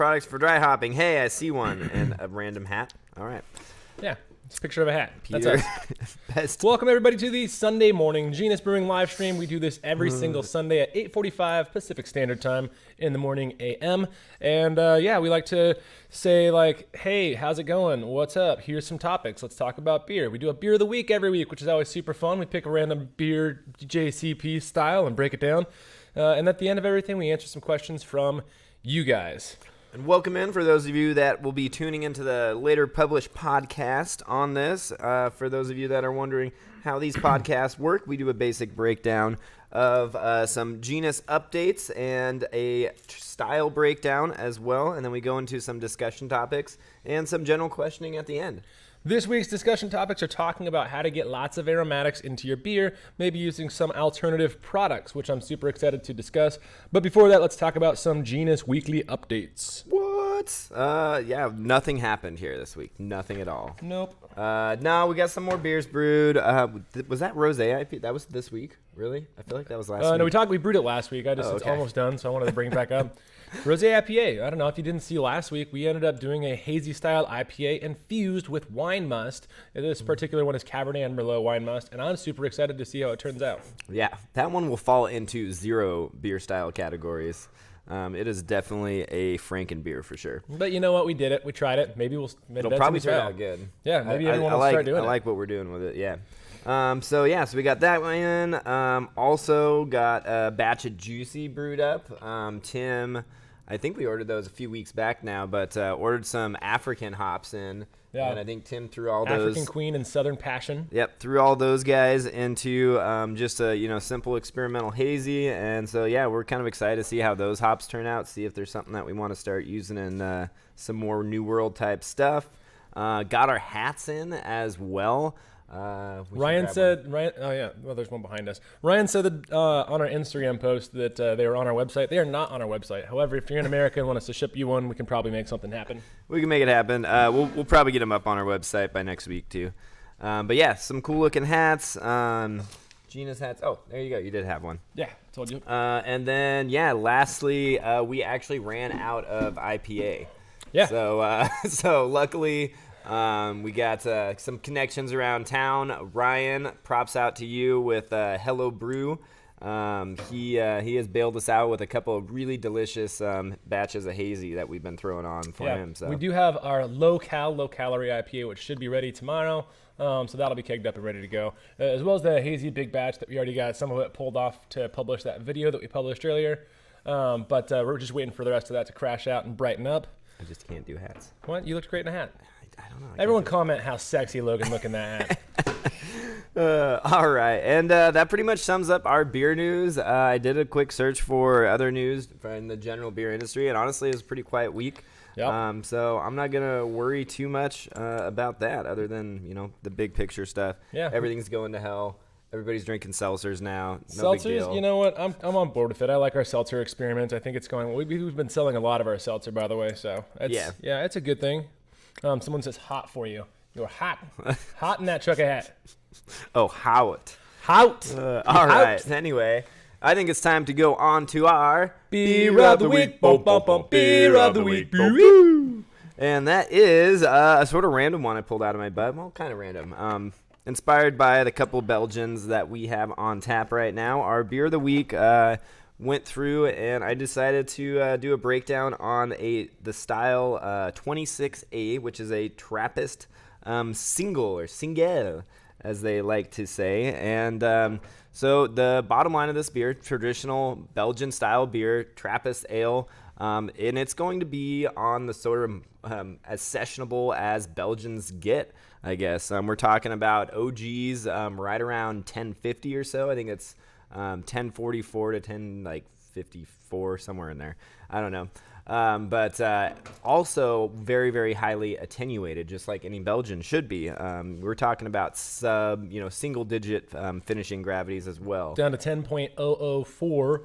products for dry hopping. Hey, I see one. And a random hat. All right. Yeah. It's a picture of a hat. Peter. That's us. Best. Welcome, everybody, to the Sunday morning Genus Brewing live stream. We do this every single Sunday at 8:45 Pacific Standard Time in the morning a.m. And, we like to say, like, hey, how's it going? What's up? Here's some topics. Let's talk about beer. We do a beer of the week every week, which is always super fun. We pick a random beer JCP style and break it down. And at the end of everything, we answer some questions from you guys. And welcome in for those of you that will be tuning into the later published podcast on this. For those of you that are wondering how these podcasts work, we do a basic breakdown of some genus updates and a style breakdown as well. And then we go into some discussion topics and some general questioning at the end. This week's discussion topics are talking about how to get lots of aromatics into your beer, maybe using some alternative products, which I'm super excited to discuss. But before that, let's talk about some Genus weekly updates. What? Nothing happened here this week. Nothing at all. Nope. No, we got some more beers brewed. Was that Rosé IPA? That was this week? Really? I feel like that was last week. No, we brewed it last week. It's almost done, so I wanted to bring it back up. Rosé IPA. I don't know if you didn't see last week, we ended up doing a hazy style IPA infused with wine must. This particular one is Cabernet and Merlot wine must, and I'm super excited to see how it turns out. Yeah, that one will fall into 0 beer style categories. It is definitely a Franken beer for sure. But you know what? We did it. We tried it. Maybe it'll probably turn out good. Yeah, maybe everyone will start doing it. I like what we're doing with it, yeah. So we got that one in. Also got a batch of Juicy brewed up. Tim, I think we ordered those a few weeks back now, but ordered some African hops in. Yeah. And I think Tim threw all those. African Queen and Southern Passion. Yep, threw all those guys into just a simple experimental hazy. And so, we're kind of excited to see how those hops turn out, see if there's something that we want to start using in some more New World type stuff. Got our hats in as well. Ryan said, there's one behind us. Ryan said that on our Instagram post that they were on our website. They are not on our website. However, if you're in America and want us to ship you one, we can probably make something happen. We can make it happen. We'll probably get them up on our website by next week too. Some cool looking hats. Genus hats. Oh, there you go. You did have one. Yeah, told you. And then lastly, we actually ran out of IPA. Yeah. So luckily. We got some connections around town. Ryan, props out to you with Hello Brew. He has bailed us out with a couple of really delicious batches of hazy that we've been throwing on for him. So we do have our low calorie IPA, which should be ready tomorrow. So that'll be kegged up and ready to go, as well as the hazy big batch that we already got some of it pulled off to publish that video that we published earlier. But we're just waiting for the rest of that to crash out and brighten up. I just can't do hats. What? You looked great in a hat. I don't know. Everyone comment how sexy Logan look in that hat. All right. And that pretty much sums up our beer news. I did a quick search for other news in the general beer industry, and honestly, it was a pretty quiet week. Yep. So I'm not going to worry too much about that other than, the big picture stuff. Yeah. Everything's going to hell. Everybody's drinking seltzers now. No big deal. You know what? I'm on board with it. I like our seltzer experiment. I think it's going. We've been selling a lot of our seltzer, by the way. So it's a good thing. Someone says hot for you. You're hot. Hot in that truck of hat. Oh, hot. Hot. All right. Anyway, I think it's time to go on to our Beer of the Week. Bum, bum, bum. Beer of the Week. And that is a sort of random one I pulled out of my butt. Well, kind of random. Inspired by the couple Belgians that we have on tap right now. Our Beer of the Week went through, and I decided to do a breakdown on the style 26A, which is a Trappist single, as they like to say. And so the bottom line of this beer, traditional Belgian-style beer, Trappist ale, and it's going to be on the sort of as sessionable as Belgians get, I guess. We're talking about OGs right around 1050 or so. I think it's 1044 to 1054, somewhere in there. I don't know. But also very, very highly attenuated, just like any Belgian should be. We're talking about single-digit finishing gravities as well. Down to 10.004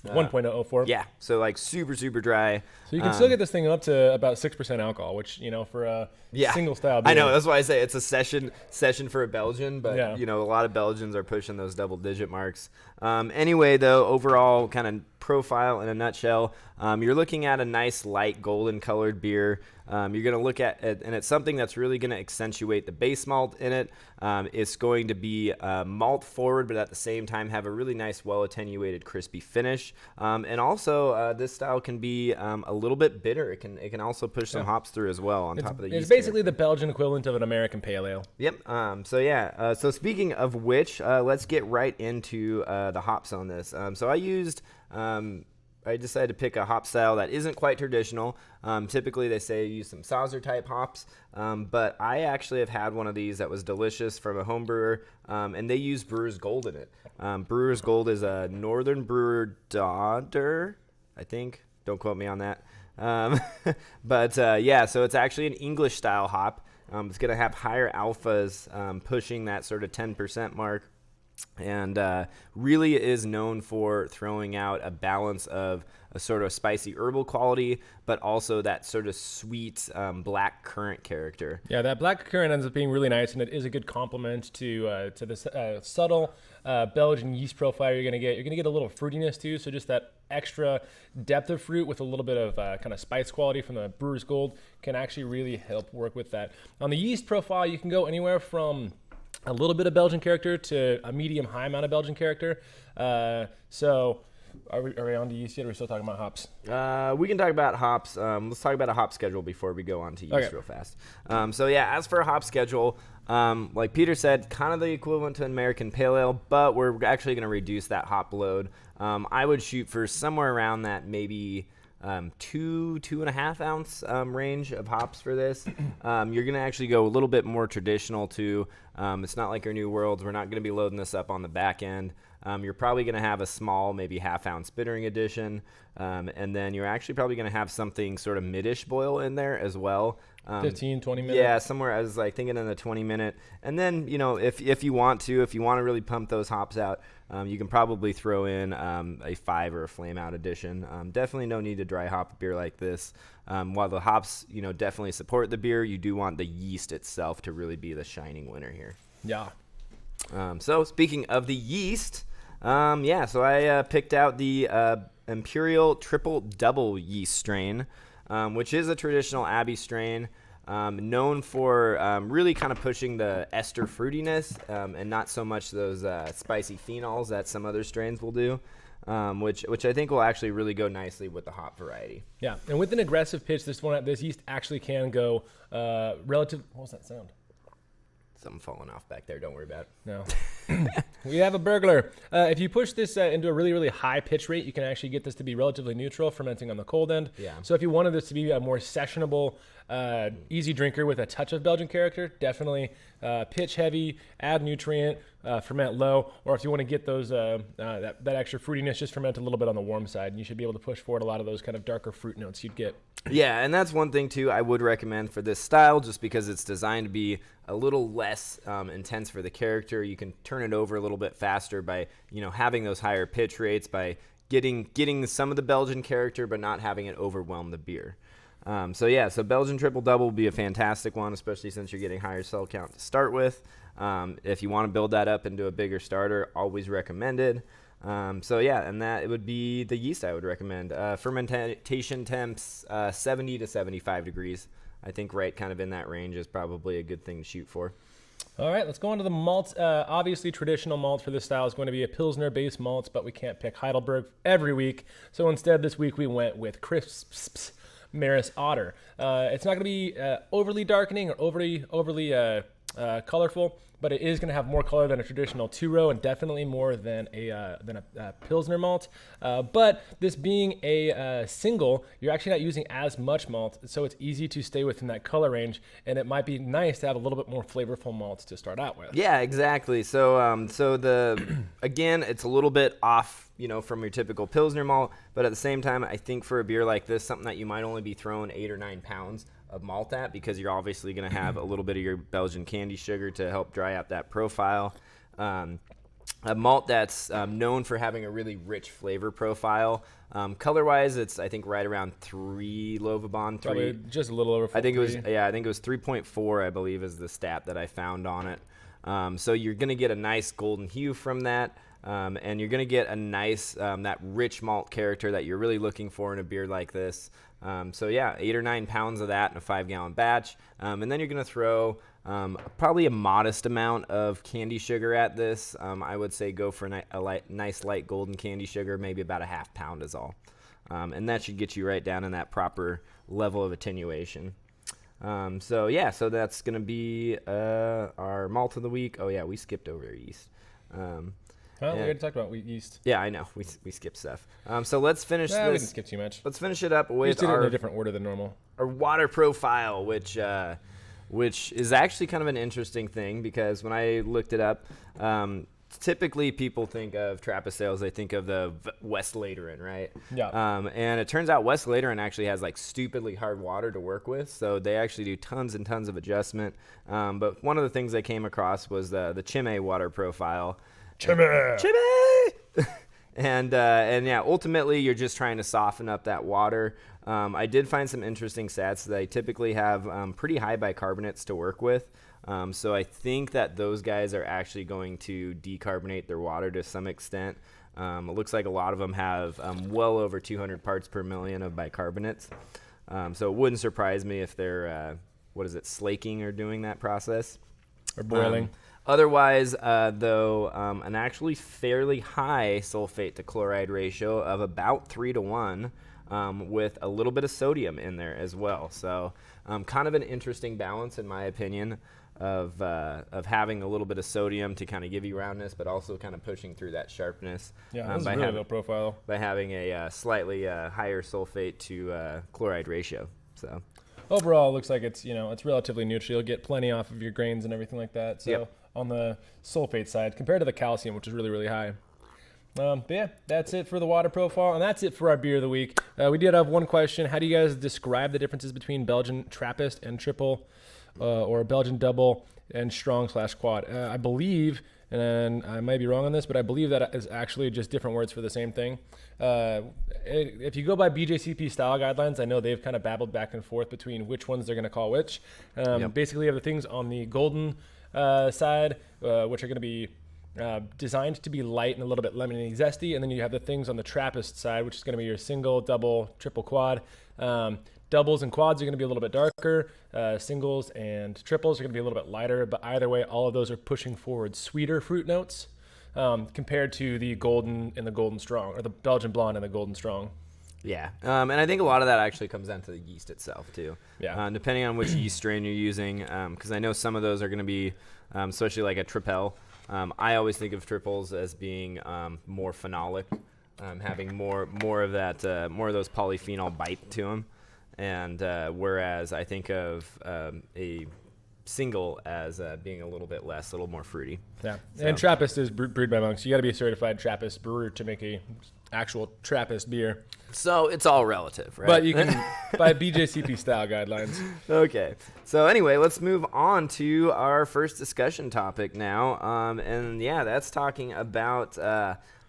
1.004. Yeah, so like super, super dry. So you can still get this thing up to about 6% alcohol, which, for a single style beer. I know, that's why I say it's a session for a Belgian, but Yeah. a lot of Belgians are pushing those double-digit marks. Anyway, though, overall kind of profile in a nutshell, you're looking at a nice light golden colored beer. You're going to look at it, and it's something that's really going to accentuate the base malt in it. It's going to be malt forward, but at the same time have a really nice, well attenuated, crispy finish. And also, this style can be a little bit bitter. It can also push some hops through as well on top of the yeast. It's basically the Belgian equivalent of an American pale ale. Yep. So speaking of which, let's get right into the hops on this. I decided to pick a hop style that isn't quite traditional. Typically, they say use some Sauser type hops, but I actually have had one of these that was delicious from a home brewer, and they use Brewer's Gold in it. Brewer's Gold is a Northern Brewer Daughter, I think. Don't quote me on that. So it's actually an English style hop. It's going to have higher alphas pushing that sort of 10% mark. And really is known for throwing out a balance of a sort of spicy herbal quality, but also that sort of sweet black currant character. Yeah, that black currant ends up being really nice, and it is a good complement to this subtle Belgian yeast profile you're gonna get. You're gonna get a little fruitiness too, so just that extra depth of fruit with a little bit of kind of spice quality from the Brewer's Gold can actually really help work with that. On the yeast profile, you can go anywhere from a little bit of Belgian character to a medium-high amount of Belgian character. So are we on to yeast yet, or are we still talking about hops? We can talk about hops. Let's talk about a hop schedule before we go on to yeast real fast. As for a hop schedule, like Peter said, kind of the equivalent to an American pale ale, but we're actually going to reduce that hop load. I would shoot for somewhere around that maybe 2.5 ounce range of hops for this. You're going to actually go a little bit more traditional too. It's not like our New Worlds. We're not going to be loading this up on the back end. You're probably going to have a small, maybe half-ounce bittering addition, and then you're actually probably going to have something sort of mid-ish boil in there as well. 15, 20 minutes? Yeah, somewhere I was like thinking in the 20-minute. And then, if you want to really pump those hops out, you can probably throw in a 5 or a flame-out addition. Definitely no need to dry hop a beer like this. While the hops, definitely support the beer, you do want the yeast itself to really be the shining winner here. Yeah. So speaking of the yeast, I picked out the Imperial Triple Double yeast strain, which is a traditional Abbey strain, known for really kind of pushing the ester fruitiness and not so much those spicy phenols that some other strains will do, which I think will actually really go nicely with the hop variety. Yeah, and with an aggressive pitch, this yeast actually can go relative. What was that sound? Something falling off back there. Don't worry about it. No. We have a burglar. If you push this into a really, really high pitch rate, you can actually get this to be relatively neutral, fermenting on the cold end. Yeah. So if you wanted this to be a more sessionable, easy drinker with a touch of Belgian character, definitely pitch heavy, add nutrient, ferment low. Or if you want to get those that extra fruitiness, just ferment a little bit on the warm side. And you should be able to push forward a lot of those kind of darker fruit notes you'd get. Yeah, and that's one thing, too, I would recommend for this style, just because it's designed to be a little less intense for the character. You can turn it over a little bit faster by, having those higher pitch rates, by getting some of the Belgian character, but not having it overwhelm the beer. So Belgian Triple Double would be a fantastic one, especially since you're getting higher cell count to start with. If you want to build that up into a bigger starter, always recommended. And that it would be the yeast I would recommend. Fermentation temps 70 to 75 degrees. I think right kind of in that range is probably a good thing to shoot for. All right, let's go on to the malt. Obviously, traditional malt for this style is going to be a Pilsner-based malt, but we can't pick Heidelberg every week. So instead, this week we went with Crisps Maris Otter. It's not going to be overly darkening or overly colorful, but it is going to have more color than a traditional two-row and definitely more than a Pilsner malt. But this being a single, you're actually not using as much malt, so it's easy to stay within that color range, and it might be nice to have a little bit more flavorful malts to start out with. Yeah, exactly. So again, it's a little bit off, from your typical Pilsner malt, but at the same time, I think for a beer like this, something that you might only be throwing 8 or 9 pounds of malt at, because you're obviously going to have a little bit of your Belgian candy sugar to help dry out that profile. a malt that's known for having a really rich flavor profile. Color-wise, it's I think right around 3 Lovibond. Probably just a little over 4. I think it was 3.4. I believe is the stat that I found on it. So you're gonna get a nice golden hue from that, and you're gonna get a nice that rich malt character that you're really looking for in a beer like this. So yeah, 8 or 9 pounds of that in a 5-gallon batch, and then you're gonna throw probably a modest amount of candy sugar at this. I would say go for a nice light golden candy sugar, maybe about a half pound is all. And that should get you right down in that proper level of attenuation. So that's going to be our malt of the week. Oh, yeah, we skipped over yeast. We already talked about yeast. Yeah, I know. We skipped stuff. So let's finish this. We didn't skip too much. Let's finish it up with just did it in a different order than normal. Our water profile, which is actually kind of an interesting thing because when I looked it up, typically people think of Trappist ales, they think of the West Lateran, right? Yeah. And it turns out West Lateran actually has like stupidly hard water to work with, so they actually do tons and tons of adjustment. But one of the things I came across was the Chimay water profile. Chimay! And yeah, ultimately you're just trying to soften up that water. I did find some interesting stats. They typically have pretty high bicarbonates to work with. So I think that those guys are actually going to decarbonate their water to some extent. It looks like a lot of them have well over 200 parts per million of bicarbonates. So it wouldn't surprise me if they're, slaking or doing that process. Or boiling. Otherwise, though, an actually fairly high sulfate to chloride ratio of about 3-to-1, with a little bit of sodium in there as well. So kind of an interesting balance, in my opinion, of having a little bit of sodium to kind of give you roundness, but also kind of pushing through that sharpness. Yeah, that's a really low profile. By having a slightly higher sulfate to chloride ratio. So overall, it looks like it's relatively neutral. You'll get plenty off of your grains and everything like that. So yep. On the sulfate side, compared to the calcium, which is really, really high. But yeah, that's it for the water profile, and that's it for our beer of the week. We did have one question. How do you guys describe the differences between Belgian Trappist and triple, or Belgian double and strong/quad? I believe, and I might be wrong on this, but I believe that is actually just different words for the same thing. If you go by BJCP style guidelines, I know they've kind of babbled back and forth between which ones they're going to call which. Yep. Basically, you have the things on the golden side, which are going to be designed to be light and a little bit lemony zesty, and then you have the things on the Trappist side, which is going to be your single, double, triple, quad. Doubles and quads are going to be a little bit darker. Singles and triples are going to be a little bit lighter, but either way, all of those are pushing forward sweeter fruit notes compared to the golden and the golden strong, or the Belgian blonde and the golden strong. Yeah, and I think a lot of that actually comes down to the yeast itself too. Yeah. Depending on which yeast strain you're using, because I know some of those are going to be, especially like a Tripel. I always think of triples as being more phenolic, having more of that, more of those polyphenol bite to them, and whereas I think of a single as being a little bit less, a little more fruity. Yeah, So. and Trappist is brewed by monks. You got to be a certified Trappist brewer to make a actual Trappist beer. So it's all relative, right? But you can by BJCP style guidelines. Okay. So anyway, let's move on to our first discussion topic now. And yeah, that's talking about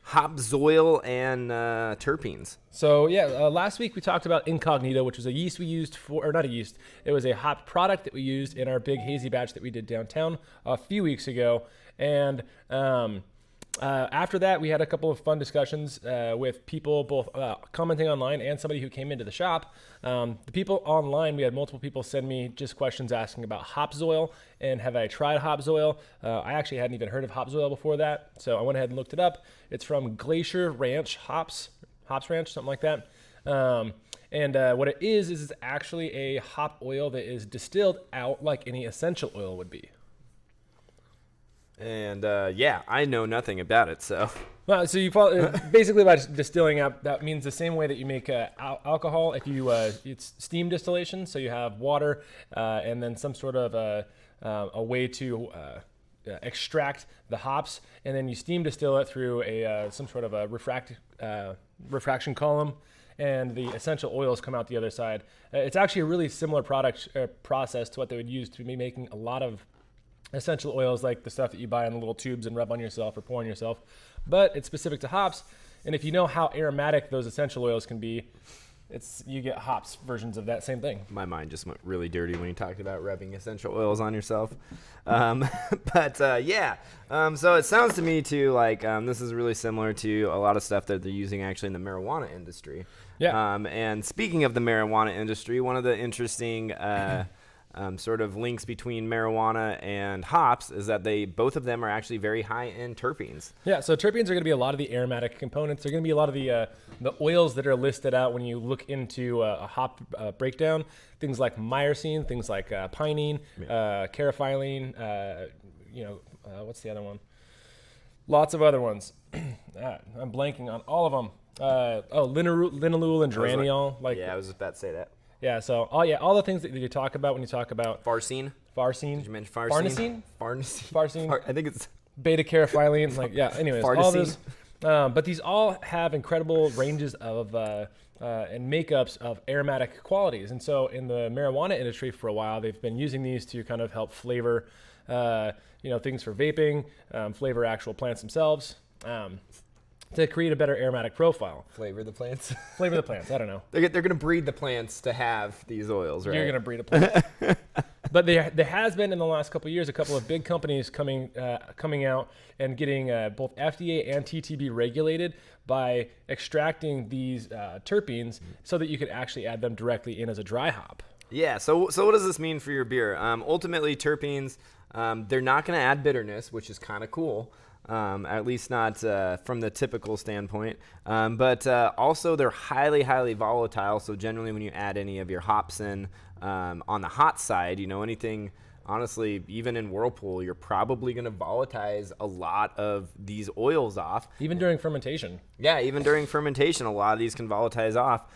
hopzoil and terpenes. So yeah, last week we talked about Incognito, which was a yeast we used for, or not a yeast, it was a hop product that we used in our big hazy batch that we did downtown a few weeks ago. And after that, we had a couple of fun discussions with people both commenting online and somebody who came into the shop. The people online, we had multiple people send me just questions asking about hopzoil and have I tried hopzoil. I actually hadn't even heard of hopzoil before that, so I went ahead and looked it up. It's from Glacier Ranch Hops Ranch, something like that. And what it is it's actually a hop oil that is distilled out like any essential oil would be. And yeah, I know nothing about it, so. Well, so you follow, basically by distilling out, that means the same way that you make alcohol. If you it's steam distillation, so you have water and then some sort of a way to extract the hops, and then you steam distill it through some sort of a refraction column, and the essential oils come out the other side. It's actually a really similar process to what they would use to be making a lot of essential oils like the stuff that you buy in the little tubes and rub on yourself or pour on yourself, but it's specific to hops. And if you know how aromatic those essential oils can be, you get hops versions of that same thing. My mind just went really dirty when you talked about rubbing essential oils on yourself. So it sounds to me too like this is really similar to a lot of stuff that they're using actually in the marijuana industry. Yeah. And speaking of the marijuana industry, one of the interesting sort of links between marijuana and hops is that both of them are actually very high in terpenes. Yeah, so terpenes are going to be a lot of the aromatic components. They're going to be a lot of the oils that are listed out when you look into a hop breakdown. Things like myrcene, things like pinene, caryophyllene, what's the other one? Lots of other ones. I'm blanking on all of them. Linalool and geraniol. I was just about to say that. Yeah, so all the things that you talk about when you talk about farnesene. Did you mention farnesene? Farnesene. I think it's beta caryophyllene. Anyways, all those. But these all have incredible ranges of and makeups of aromatic qualities. And so in the marijuana industry for a while, they've been using these to kind of help flavor, things for vaping, flavor actual plants themselves. To create a better aromatic profile. Flavor the plants. I don't know. They're going to breed the plants to have these oils, right? You're going to breed a plant. But there has been in the last couple of years a couple of big companies coming out and getting both FDA and TTB regulated by extracting these terpenes so that you could actually add them directly in as a dry hop. Yeah. So what does this mean for your beer? Ultimately, terpenes, they're not going to add bitterness, which is kind of cool. At least not from the typical standpoint. But also they're highly, highly volatile. So generally when you add any of your hops in on the hot side, anything, honestly, even in Whirlpool, you're probably going to volatilize a lot of these oils off. Even during fermentation. Yeah, even during fermentation, a lot of these can volatilize off.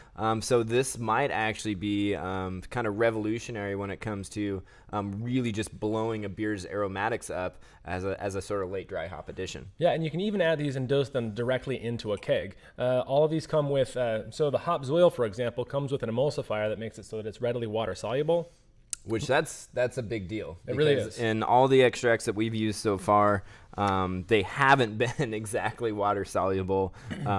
So this might actually be kind of revolutionary when it comes to really just blowing a beer's aromatics up as a sort of late dry hop addition. Yeah, and you can even add these and dose them directly into a keg. All of these come with, so the hop zoil, for example, comes with an emulsifier that makes it so that it's readily water soluble. Which that's a big deal. It really is. In all the extracts that we've used so far, they haven't been exactly water soluble.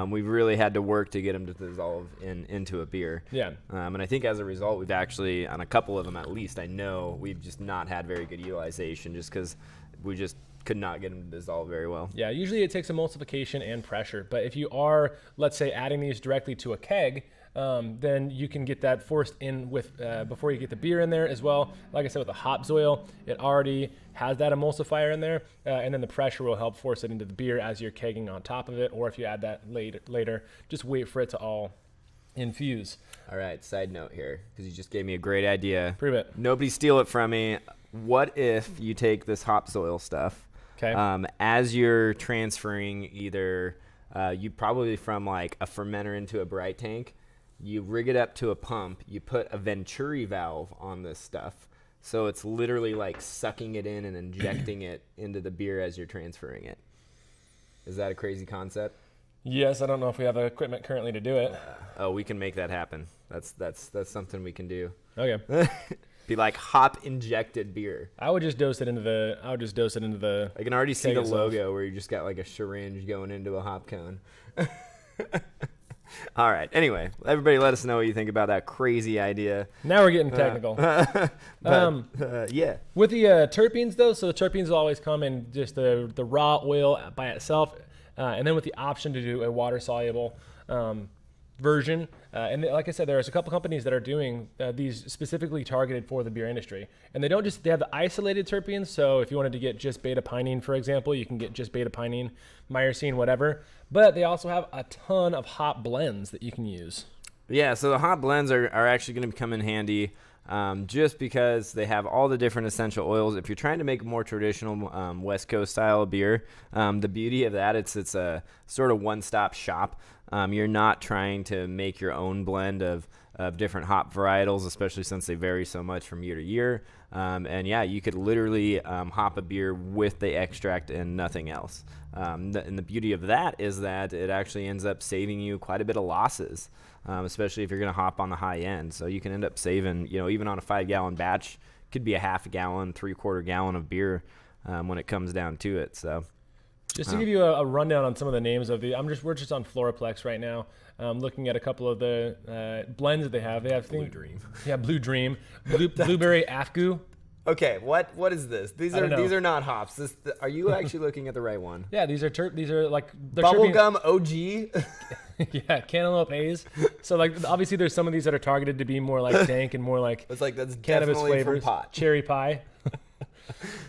We've really had to work to get them to dissolve into a beer. Yeah. And I think as a result, we've actually, on a couple of them at least, I know we've just not had very good utilization just because we just could not get them to dissolve very well. Yeah, usually it takes emulsification and pressure. But if you are, let's say, adding these directly to a keg, then you can get that forced in with before you get the beer in there as well. Like I said, with the hop zoil, it already has that emulsifier in there, and then the pressure will help force it into the beer as you're kegging on top of it. Or if you add that later, just wait for it to all infuse. All right, side note here, because you just gave me a great idea. Prove it. Nobody steal it from me. What if you take this hop soil stuff, as you're transferring either you probably from like a fermenter into a bright tank, you rig it up to a pump, you put a Venturi valve on this stuff, so it's literally like sucking it in and injecting it into the beer as you're transferring it. Is that a crazy concept? Yes, I don't know if we have the equipment currently to do it. We can make that happen. That's something we can do. Okay. Be like hop injected beer. I would just dose it into the. I can already see the itself. logo where you just got like a syringe going into a hop cone. All right. Anyway, everybody, let us know what you think about that crazy idea. Now we're getting technical. Yeah. With the terpenes, though, so the terpenes will always come in just the raw oil by itself, and then with the option to do a water-soluble version. And like I said, there's a couple companies that are doing these specifically targeted for the beer industry. And they have the isolated terpenes. So if you wanted to get just beta pinene, for example, you can get just beta pinene, myrcene, whatever. But they also have a ton of hop blends that you can use. Yeah, so the hop blends are actually going to come in handy just because they have all the different essential oils. If you're trying to make a more traditional West Coast style beer, the beauty of that, it's a sort of one-stop shop. You're not trying to make your own blend of different hop varietals, especially since they vary so much from year to year. And yeah, you could literally hop a beer with the extract and nothing else. And the beauty of that is that it actually ends up saving you quite a bit of losses, especially if you're going to hop on the high end. So you can end up saving, even on a 5-gallon batch, could be a half a gallon, 3/4 gallon of beer when it comes down to it. So. Just to give you a rundown on some of the names of we're just on Floraplex right now, looking at a couple of the blends that they have. They have Blue Dream. Yeah, Blue Dream, Blueberry Afgoo. Okay, what is this? These are not hops. Are you actually looking at the right one? Yeah, these are like Bubblegum OG. Yeah, Cantaloupe Haze. So like obviously there's some of these that are targeted to be more like dank and more like that's cannabis definitely flavors, from pot. cherry pie.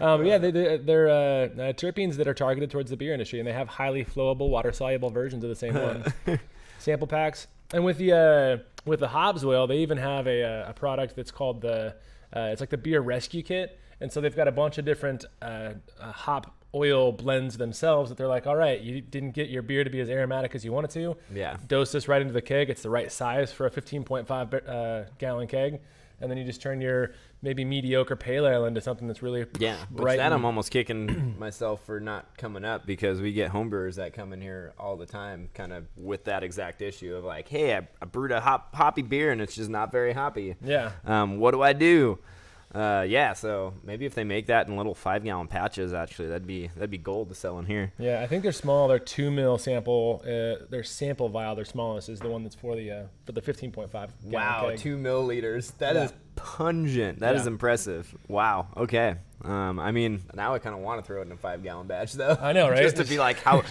Yeah, they're terpenes that are targeted towards the beer industry, and they have highly flowable, water-soluble versions of the same one. Sample packs, and with the Hobbs oil, they even have a product that's called it's like the beer rescue kit, and so they've got a bunch of different hop oil blends themselves that they're like, all right, you didn't get your beer to be as aromatic as you wanted to. Yeah. Dose this right into the keg. It's the right size for a 15.5 gallon keg. And then you just turn your maybe mediocre pale ale into something that's really bright. I'm almost kicking myself for not coming up, because we get homebrewers that come in here all the time kind of with that exact issue of like, hey, I brewed a hoppy beer and it's just not very hoppy. Yeah. What do I do? So maybe if they make that in little 5-gallon patches, actually, that'd be gold to sell in here. Yeah, I think they're small. They're 2 ml sample. Their sample vial, their smallest, is the one that's for the 15.5 gallon Wow, keg. 2 milliliters. That is pungent. That is impressive. Wow. Okay. I mean, now I kind of want to throw it in a 5-gallon batch, though. I know, right? Just to be like, how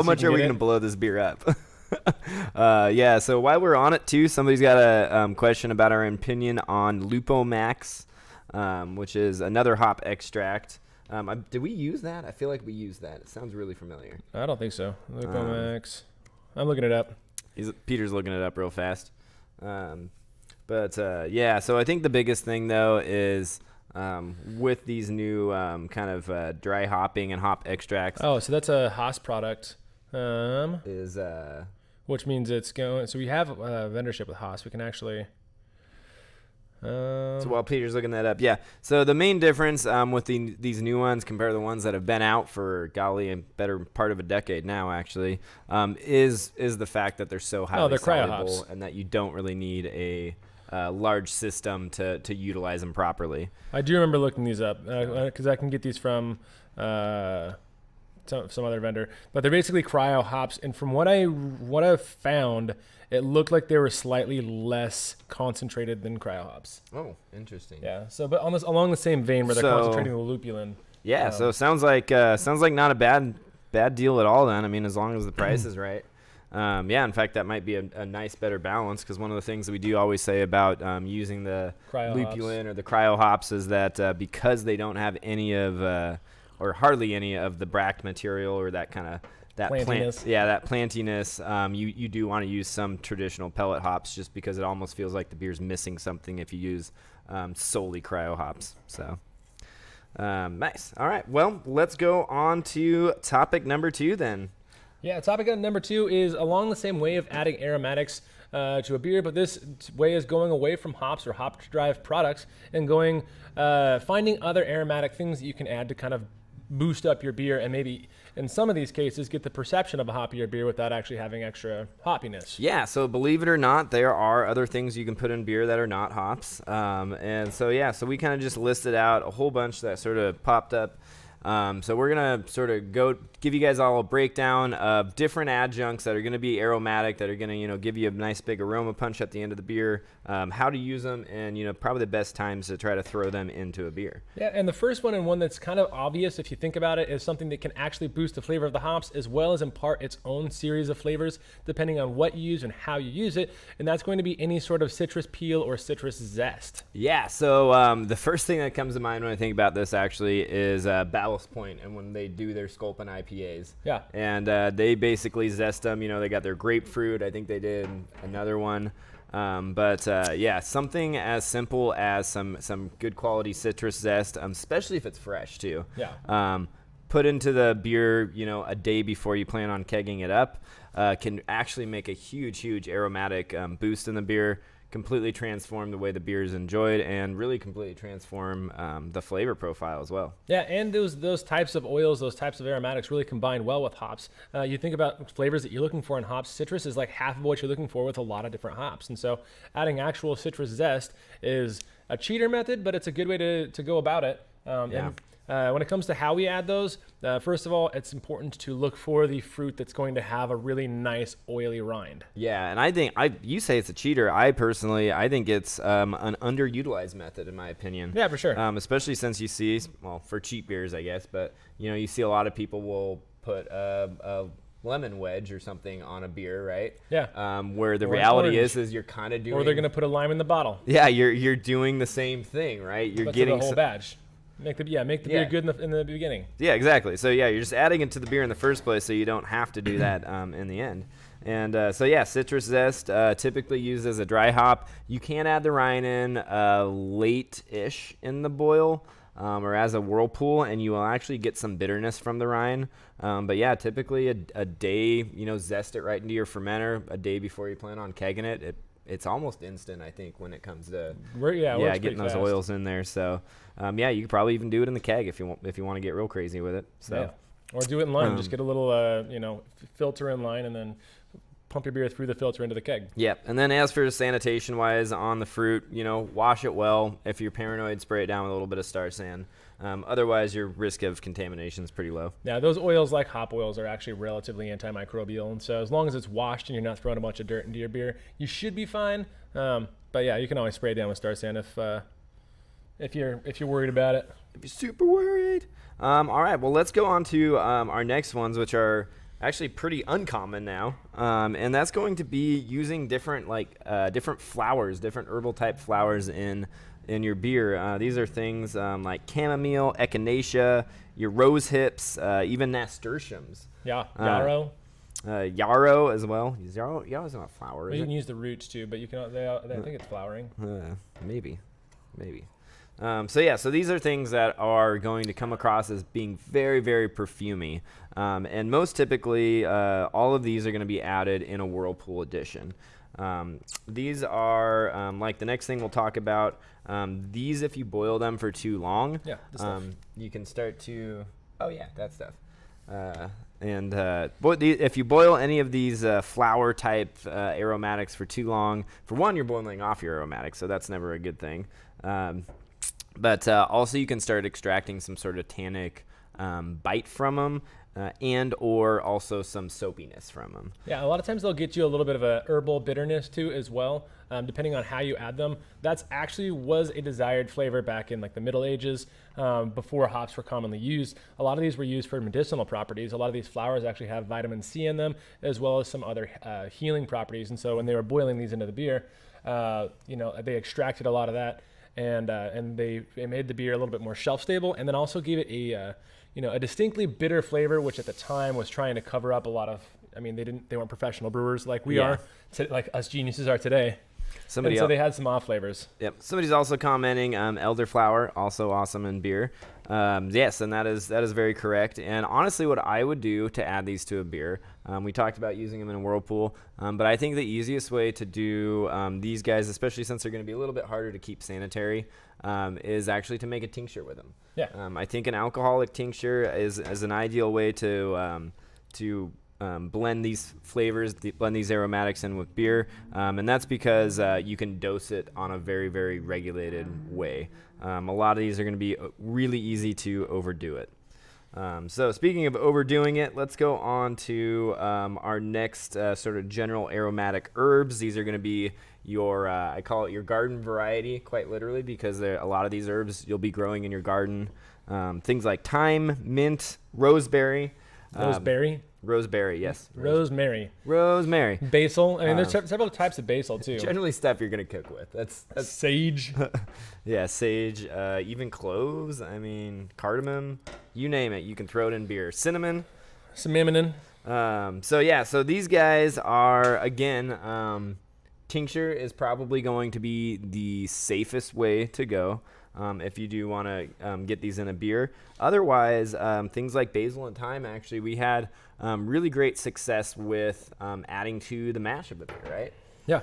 much are we going to blow this beer up? So while we're on it too, somebody's got a question about our opinion on Lupo Max, which is another hop extract. Did we use that? I feel like we used that. It sounds really familiar. I don't think so. Lupo Max. I'm looking it up. Peter's looking it up real fast. So I think the biggest thing though is with these new kind of dry hopping and hop extracts. Oh, so that's a Haas product. Which means it's going. So we have a vendorship with Haas. We can actually. So while Peter's looking that up, yeah. So the main difference with these new ones compared to the ones that have been out for a better part of a decade now, actually, is the fact that they're so highly soluble and that you don't really need a large system to utilize them properly. I do remember looking these up because I can get these from some other vendor, but they're basically cryo hops, and from what I've found, it looked like they were slightly less concentrated than cryo hops. Oh, interesting. Yeah. So, but along the same vein where they're concentrating the lupulin. Yeah. So it sounds like not a bad deal at all. Then I mean, as long as the price is right. In fact, that might be a nice, better balance, because one of the things that we do always say about using the lupulin or the cryo hops is that because they don't have any of or hardly any of the bract material or that kind of plantiness. That plantiness. You do want to use some traditional pellet hops, just because it almost feels like the beer's missing something if you use solely cryo hops. So nice. All right. Well, let's go on to topic number 2 then. Yeah, topic number 2 is along the same way of adding aromatics to a beer, but this way is going away from hops or hop-derived products and finding other aromatic things that you can add to kind of boost up your beer, and maybe in some of these cases get the perception of a hoppier beer without actually having extra hoppiness. Yeah, so believe it or not, there are other things you can put in beer that are not hops. So we kind of just listed out a whole bunch that sort of popped up. So we're going to sort of give you guys all a breakdown of different adjuncts that are going to be aromatic, that are going to, give you a nice big aroma punch at the end of the beer, how to use them, and, probably the best times to try to throw them into a beer. Yeah, and the first one, and one that's kind of obvious if you think about it, is something that can actually boost the flavor of the hops as well as impart its own series of flavors depending on what you use and how you use it, and that's going to be any sort of citrus peel or citrus zest. Yeah, so the first thing that comes to mind when I think about this actually is Ballast Point, and when they do their Sculpin IPAs. Yeah. And they basically zest them. They got their grapefruit. I think they did another one. Something as simple as some good quality citrus zest, especially if it's fresh too. Yeah. Put into the beer, a day before you plan on kegging it up, can actually make a huge aromatic boost in the beer. Completely transform the way the beer is enjoyed, and really completely transform the flavor profile as well. Yeah, and those types of oils, those types of aromatics really combine well with hops. You think about flavors that you're looking for in hops, citrus is like half of what you're looking for with a lot of different hops. And so adding actual citrus zest is a cheater method, but it's a good way to go about it. When it comes to how we add those, first of all, it's important to look for the fruit that's going to have a really nice oily rind. Yeah, and I think you say it's a cheater. I think it's an underutilized method in my opinion. Yeah, for sure. Especially since you see, well, for cheap beers, I guess, but you see a lot of people will put a lemon wedge or something on a beer, right? Yeah. Where the reality is you're kind of doing. Or they're gonna put a lime in the bottle. Yeah, you're doing the same thing, right? You're getting the whole batch. Make the beer good in the beginning. Yeah, exactly. So you're just adding it to the beer in the first place, so you don't have to do that in the end. And citrus zest, typically used as a dry hop. You can add the rind in late-ish in the boil or as a whirlpool, and you will actually get some bitterness from the rind. But yeah, typically a day, zest it right into your fermenter a day before you plan on kegging it. It's almost instant, I think, when it comes to getting those oils in there. So, you could probably even do it in the keg if you want to get real crazy with it. So, yeah. Or do it in line. Just get a little, filter in line, and then pump your beer through the filter into the keg. Yep. And then as for sanitation-wise on the fruit, wash it well. If you're paranoid, spray it down with a little bit of Star San. Otherwise, your risk of contamination is pretty low. Yeah, those oils, like hop oils, are actually relatively antimicrobial, and so as long as it's washed and you're not throwing a bunch of dirt into your beer, you should be fine. But yeah, you can always spray it down with Star San if you're worried about it. If you're super worried. All right, well, let's go on to our next ones, which are actually pretty uncommon now, and that's going to be using different flowers, different herbal type flowers in your beer. These are things like chamomile, echinacea, your rose hips, even nasturtiums. Yeah, yarrow. Yarrow as well. Yarrow's not a flower, is you it? can use the roots too, but you can. I think it's flowering. Maybe. So these are things that are going to come across as being very, very perfumey. And most typically, all of these are going to be added in a whirlpool edition. These are like the next thing we'll talk about. These, if you boil them for too long, you can start to. Oh yeah, that stuff. If you boil any of these flower type aromatics for too long, for one, you're boiling off your aromatics, so that's never a good thing. But also you can start extracting some sort of tannic bite from them. And or also some soapiness from them. Yeah, a lot of times they'll get you a little bit of a herbal bitterness too as well, depending on how you add them. That's actually was a desired flavor back in like the Middle Ages, before hops were commonly used. A lot of these were used for medicinal properties. A lot of these flowers actually have vitamin C in them, as well as some other healing properties. And so when they were boiling these into the beer, they extracted a lot of that, and they made the beer a little bit more shelf stable, and then also gave it a distinctly bitter flavor, which at the time was trying to cover up a lot of. They weren't professional brewers like we are, like us geniuses are today. So they had some off flavors. Yep. Somebody's also commenting elderflower, also awesome in beer. Yes, and that is very correct. And honestly, what I would do to add these to a beer, we talked about using them in a whirlpool, but I think the easiest way to do these guys, especially since they're going to be a little bit harder to keep sanitary, is actually to make a tincture with them. Yeah. I think an alcoholic tincture is an ideal way to blend these flavors, blend these aromatics in with beer, and that's because you can dose it on a very, very regulated way. A lot of these are going to be really easy to overdo it. So speaking of overdoing it, let's go on to our next sort of general aromatic herbs. These are going to be your, I call it your garden variety, quite literally, because a lot of these herbs you'll be growing in your garden. Things like thyme, mint, rosemary. Rosemary, yes. Rosemary. Basil. There's several types of basil too. Generally stuff you're going to cook with. That's sage. Yeah, sage. Even cloves. Cardamom. You name it. You can throw it in beer. Cinnamon. So these guys are, again, tincture is probably going to be the safest way to go. If you do want to get these in a beer. Otherwise, things like basil and thyme, actually, we had really great success with adding to the mash of the beer, right? Yeah.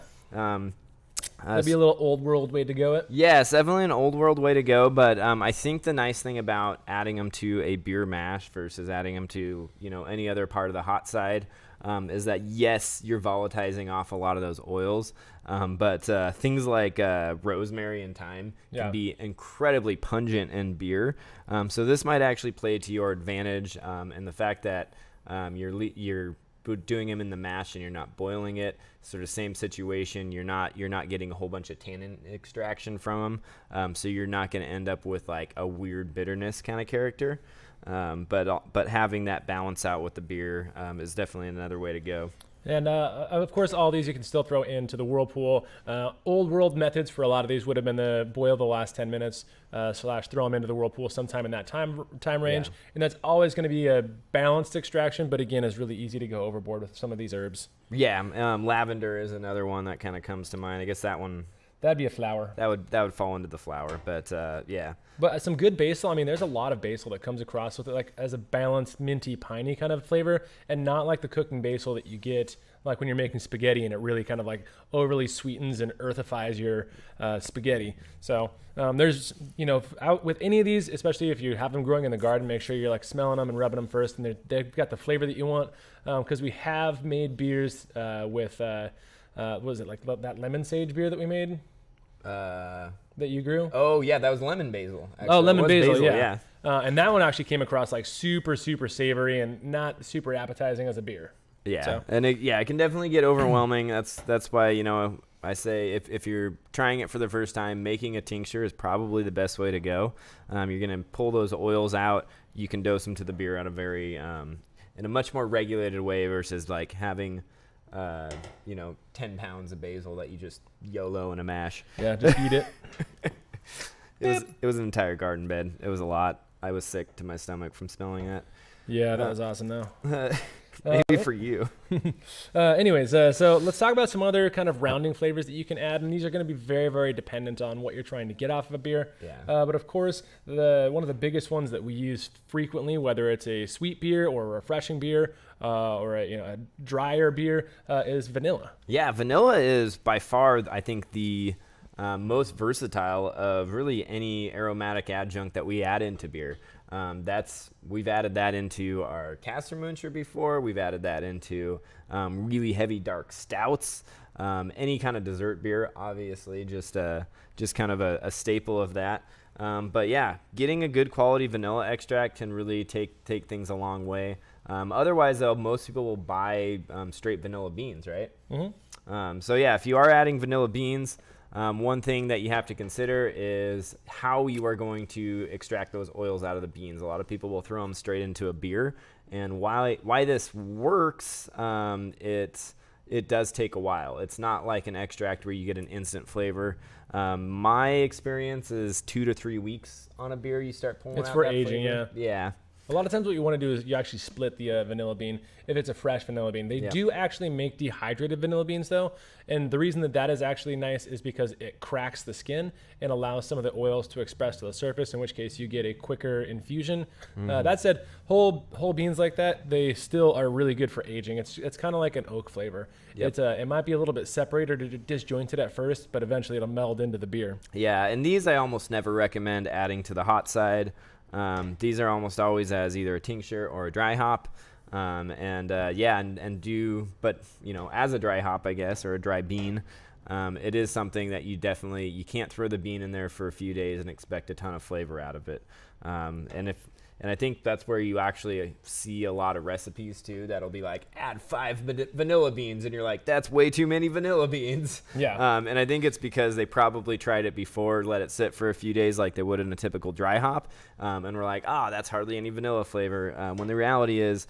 That'd be a little old world way to go it. Yes, definitely an old world way to go, but I think the nice thing about adding them to a beer mash versus adding them to any other part of the hot side is that, yes, you're volatilizing off a lot of those oils, but things like rosemary and thyme can be incredibly pungent in beer. So this might actually play to your advantage, and the fact that you're doing them in the mash and you're not boiling it, sort of same situation. You're not getting a whole bunch of tannin extraction from them, so you're not going to end up with like a weird bitterness kind of character. But having that balance out with the beer is definitely another way to go. And of course, all these you can still throw into the whirlpool. Old world methods for a lot of these would have been to boil the last 10 minutes / throw them into the whirlpool sometime in that time range. Yeah. And that's always going to be a balanced extraction, but again, it's really easy to go overboard with some of these herbs. Yeah, lavender is another one that kind of comes to mind. I guess that one... That'd be a flower. That would fall into the flower, but yeah. But some good basil. I mean, there's a lot of basil that comes across with it, like as a balanced, minty, piney kind of flavor, and not like the cooking basil that you get like when you're making spaghetti, and it really kind of like overly sweetens and earthifies your spaghetti. So there's, out with any of these, especially if you have them growing in the garden, make sure you're like smelling them and rubbing them first, and they've got the flavor that you want. Because we have made beers with. What was it, like that lemon sage beer that we made? That you grew? Oh, yeah, that was lemon basil. Actually. Oh, lemon basil, yeah. And that one actually came across like super, super savory and not super appetizing as a beer. Yeah, so. And it can definitely get overwhelming. That's why, I say if you're trying it for the first time, making a tincture is probably the best way to go. You're going to pull those oils out. You can dose them to the beer at a very, in a much more regulated way versus like having... 10 pounds of basil that you just YOLO in a mash. Yeah, just eat it. It was an entire garden bed. It was a lot. I was sick to my stomach from smelling it. Yeah, that was awesome though. Maybe for you. Anyways, so let's talk about some other kind of rounding flavors that you can add, and these are going to be very, very dependent on what you're trying to get off of a beer. Yeah. But of course, one of the biggest ones that we use frequently, whether it's a sweet beer or a refreshing beer or a drier beer, is vanilla. Yeah, vanilla is by far, I think, the most versatile of really any aromatic adjunct that we add into beer. We've added that into our Castermuncher before. We've added that into really heavy dark stouts, any kind of dessert beer, obviously, just kind of a staple of that. But yeah, getting a good quality vanilla extract can really take things a long way. Otherwise, though, most people will buy straight vanilla beans, right? Mm-hmm. So yeah, if you are adding vanilla beans, one thing that you have to consider is how you are going to extract those oils out of the beans. A lot of people will throw them straight into a beer, and why this works, it does take a while. It's not like an extract where you get an instant flavor. My experience is 2 to 3 weeks on a beer you start pulling out. It's for that aging, flavor. Yeah. A lot of times what you want to do is you actually split the vanilla bean if it's a fresh vanilla bean. They do actually make dehydrated vanilla beans, though. And the reason that is actually nice is because it cracks the skin and allows some of the oils to express to the surface, in which case you get a quicker infusion. Mm-hmm. That said, whole beans like that, they still are really good for aging. It's kind of like an oak flavor. Yep. It might be a little bit separated or disjointed at first, but eventually it'll meld into the beer. Yeah, and these I almost never recommend adding to the hot side. These are almost always as either a tincture or a dry hop. But as a dry hop, I guess, or a dry bean, it is something that you can't throw the bean in there for a few days and expect a ton of flavor out of it. And I think that's where you actually see a lot of recipes too that'll be like, add 5 vanilla beans, and you're like, that's way too many vanilla beans. Yeah. And I think it's because they probably tried it before, let it sit for a few days like they would in a typical dry hop, and we're like, that's hardly any vanilla flavor. When the reality is,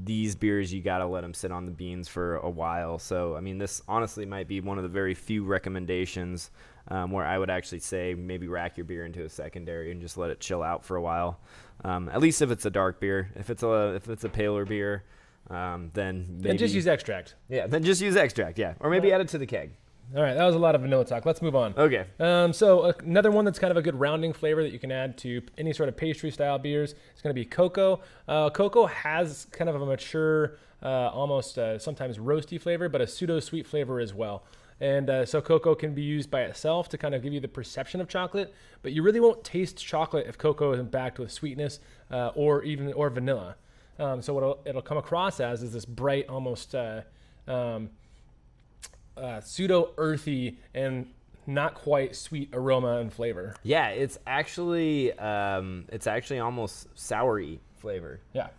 these beers, you gotta let them sit on the beans for a while. So I mean, this honestly might be one of the very few recommendations where I would actually say maybe rack your beer into a secondary and just let it chill out for a while. At least if it's a dark beer. If it's a paler beer, then maybe just use extract. Yeah, then just use extract. Yeah, or maybe add it to the keg. All right, that was a lot of vanilla talk. Let's move on. Okay. So another one that's kind of a good rounding flavor that you can add to any sort of pastry style beers is going to be cocoa. Cocoa has kind of a mature, almost sometimes roasty flavor, but a pseudo sweet flavor as well. And so cocoa can be used by itself to kind of give you the perception of chocolate, but you really won't taste chocolate if cocoa isn't backed with sweetness or vanilla. So what it'll come across as is this bright, almost pseudo earthy and not quite sweet aroma and flavor. Yeah, it's actually almost soury flavor. Yeah.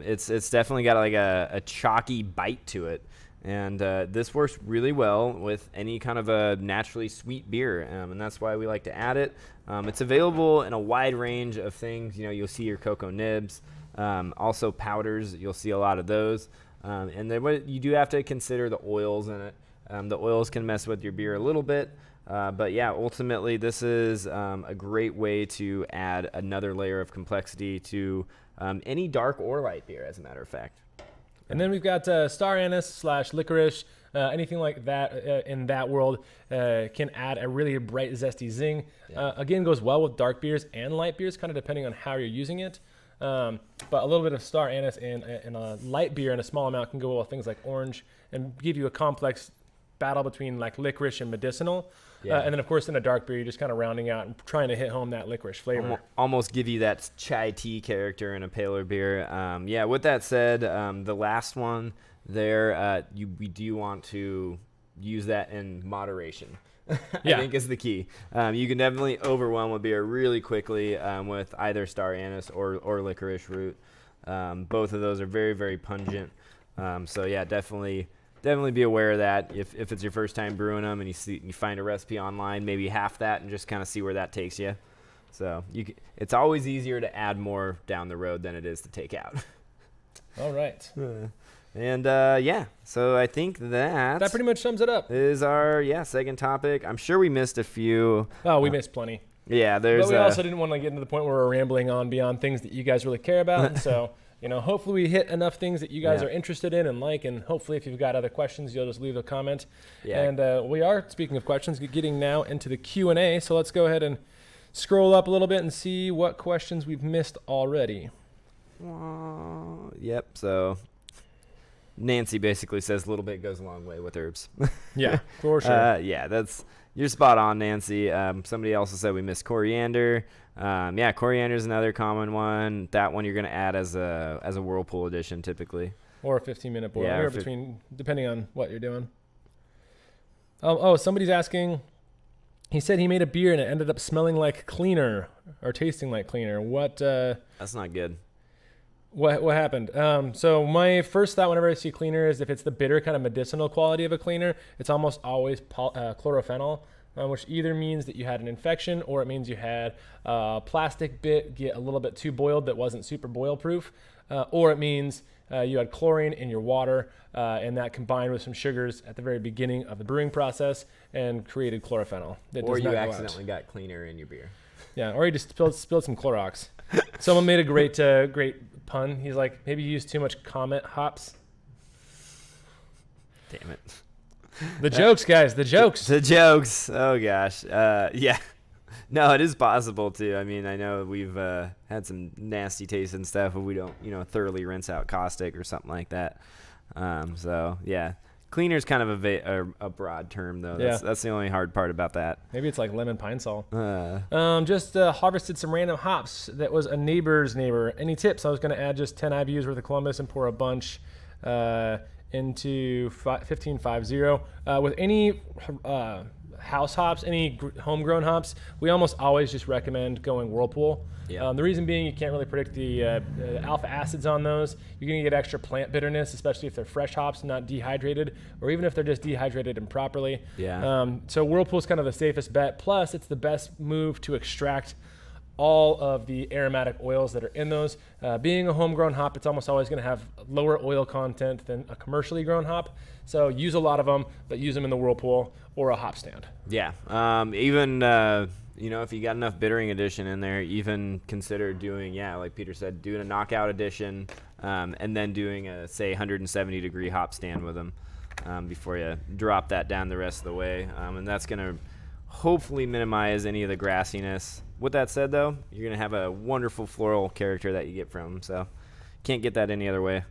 It's definitely got like a chalky bite to it, and this works really well with any kind of a naturally sweet beer, and that's why we like to add it. It's available in a wide range of things. You'll see your cocoa nibs, also powders. You'll see a lot of those, and then you do have to consider the oils in it. The oils can mess with your beer a little bit. But yeah, ultimately, this is a great way to add another layer of complexity to any dark or light beer, as a matter of fact. And then we've got star anise / licorice. Anything like that in that world can add a really bright, zesty zing. Yeah. Again, goes well with dark beers and light beers, kind of depending on how you're using it. But a little bit of star anise in a light beer in a small amount can go well with things like orange and give you a complex battle between like licorice and medicinal. Yeah. And then, of course, in a dark beer, you're just kind of rounding out and trying to hit home that licorice flavor. Almost give you that chai tea character in a paler beer. Yeah, with that said, the last one there, we do want to use that in moderation. I think is the key. You can definitely overwhelm a beer really quickly with either star anise or licorice root. Both of those are very, very pungent. So, yeah, definitely be aware of that. If it's your first time brewing them and you find a recipe online, maybe half that and just kind of see where that takes you. So it's always easier to add more down the road than it is to take out. All right. And yeah, so I think that pretty much sums it up. Is our second topic. I'm sure we missed a few. Oh, we missed plenty. Yeah, but we also didn't want to get into the point where we're rambling on beyond things that you guys really care about. So hopefully we hit enough things that you guys are interested in and like, and hopefully if you've got other questions, you'll just leave a comment. Yeah. And we are, speaking of questions, getting now into the Q&A. So let's go ahead and scroll up a little bit and see what questions we've missed already. Yep. So Nancy basically says a little bit goes a long way with herbs. Yeah, for sure. You're spot on, Nancy. Somebody also said we missed coriander. Coriander is another common one. That one you're going to add as a whirlpool addition typically. Or a 15-minute boil. Or depending on what you're doing. Somebody's asking. He said he made a beer and it ended up smelling like cleaner or tasting like cleaner. What? That's not good. What happened? So my first thought whenever I see cleaner is if it's the bitter kind of medicinal quality of a cleaner, it's almost always chlorophenol, which either means that you had an infection or it means you had a plastic bit get a little bit too boiled that wasn't super boil proof, or it means you had chlorine in your water and that combined with some sugars at the very beginning of the brewing process and created chlorophenol. Or you accidentally got cleaner in your beer. Yeah, or you just spilled some Clorox. Someone made a great pun. He's like, maybe you used too much Comet hops. Damn it. The jokes, guys. The jokes. The jokes. Oh, gosh. Yeah. No, it is possible, too. I mean, I know we've had some nasty taste and stuff, but we don't, thoroughly rinse out caustic or something like that. So, yeah. Cleaner's kind of a broad term, though. That's the only hard part about that. Maybe it's like lemon pine sol. Just harvested some random hops. That was a neighbor's neighbor. Any tips? I was going to add just 10 IBUs worth of Columbus and pour a bunch into 1550. With any house hops, any homegrown hops, we almost always just recommend going Whirlpool. Yeah. The reason being you can't really predict the alpha acids on those. You're going to get extra plant bitterness, especially if they're fresh hops, not dehydrated, or even if they're just dehydrated improperly. Yeah. So Whirlpool is kind of the safest bet. Plus, it's the best move to extract all of the aromatic oils that are in those. Being a homegrown hop, it's almost always going to have lower oil content than a commercially grown hop. So use a lot of them, but use them in the Whirlpool or a hop stand. Yeah. Even if you got enough bittering addition in there, even consider doing, like Peter said, doing a knockout addition and then doing a, say, 170 degree hop stand with them before you drop that down the rest of the way. And that's going to hopefully minimize any of the grassiness. With that said, though, you're going to have a wonderful floral character that you get from them. So can't get that any other way.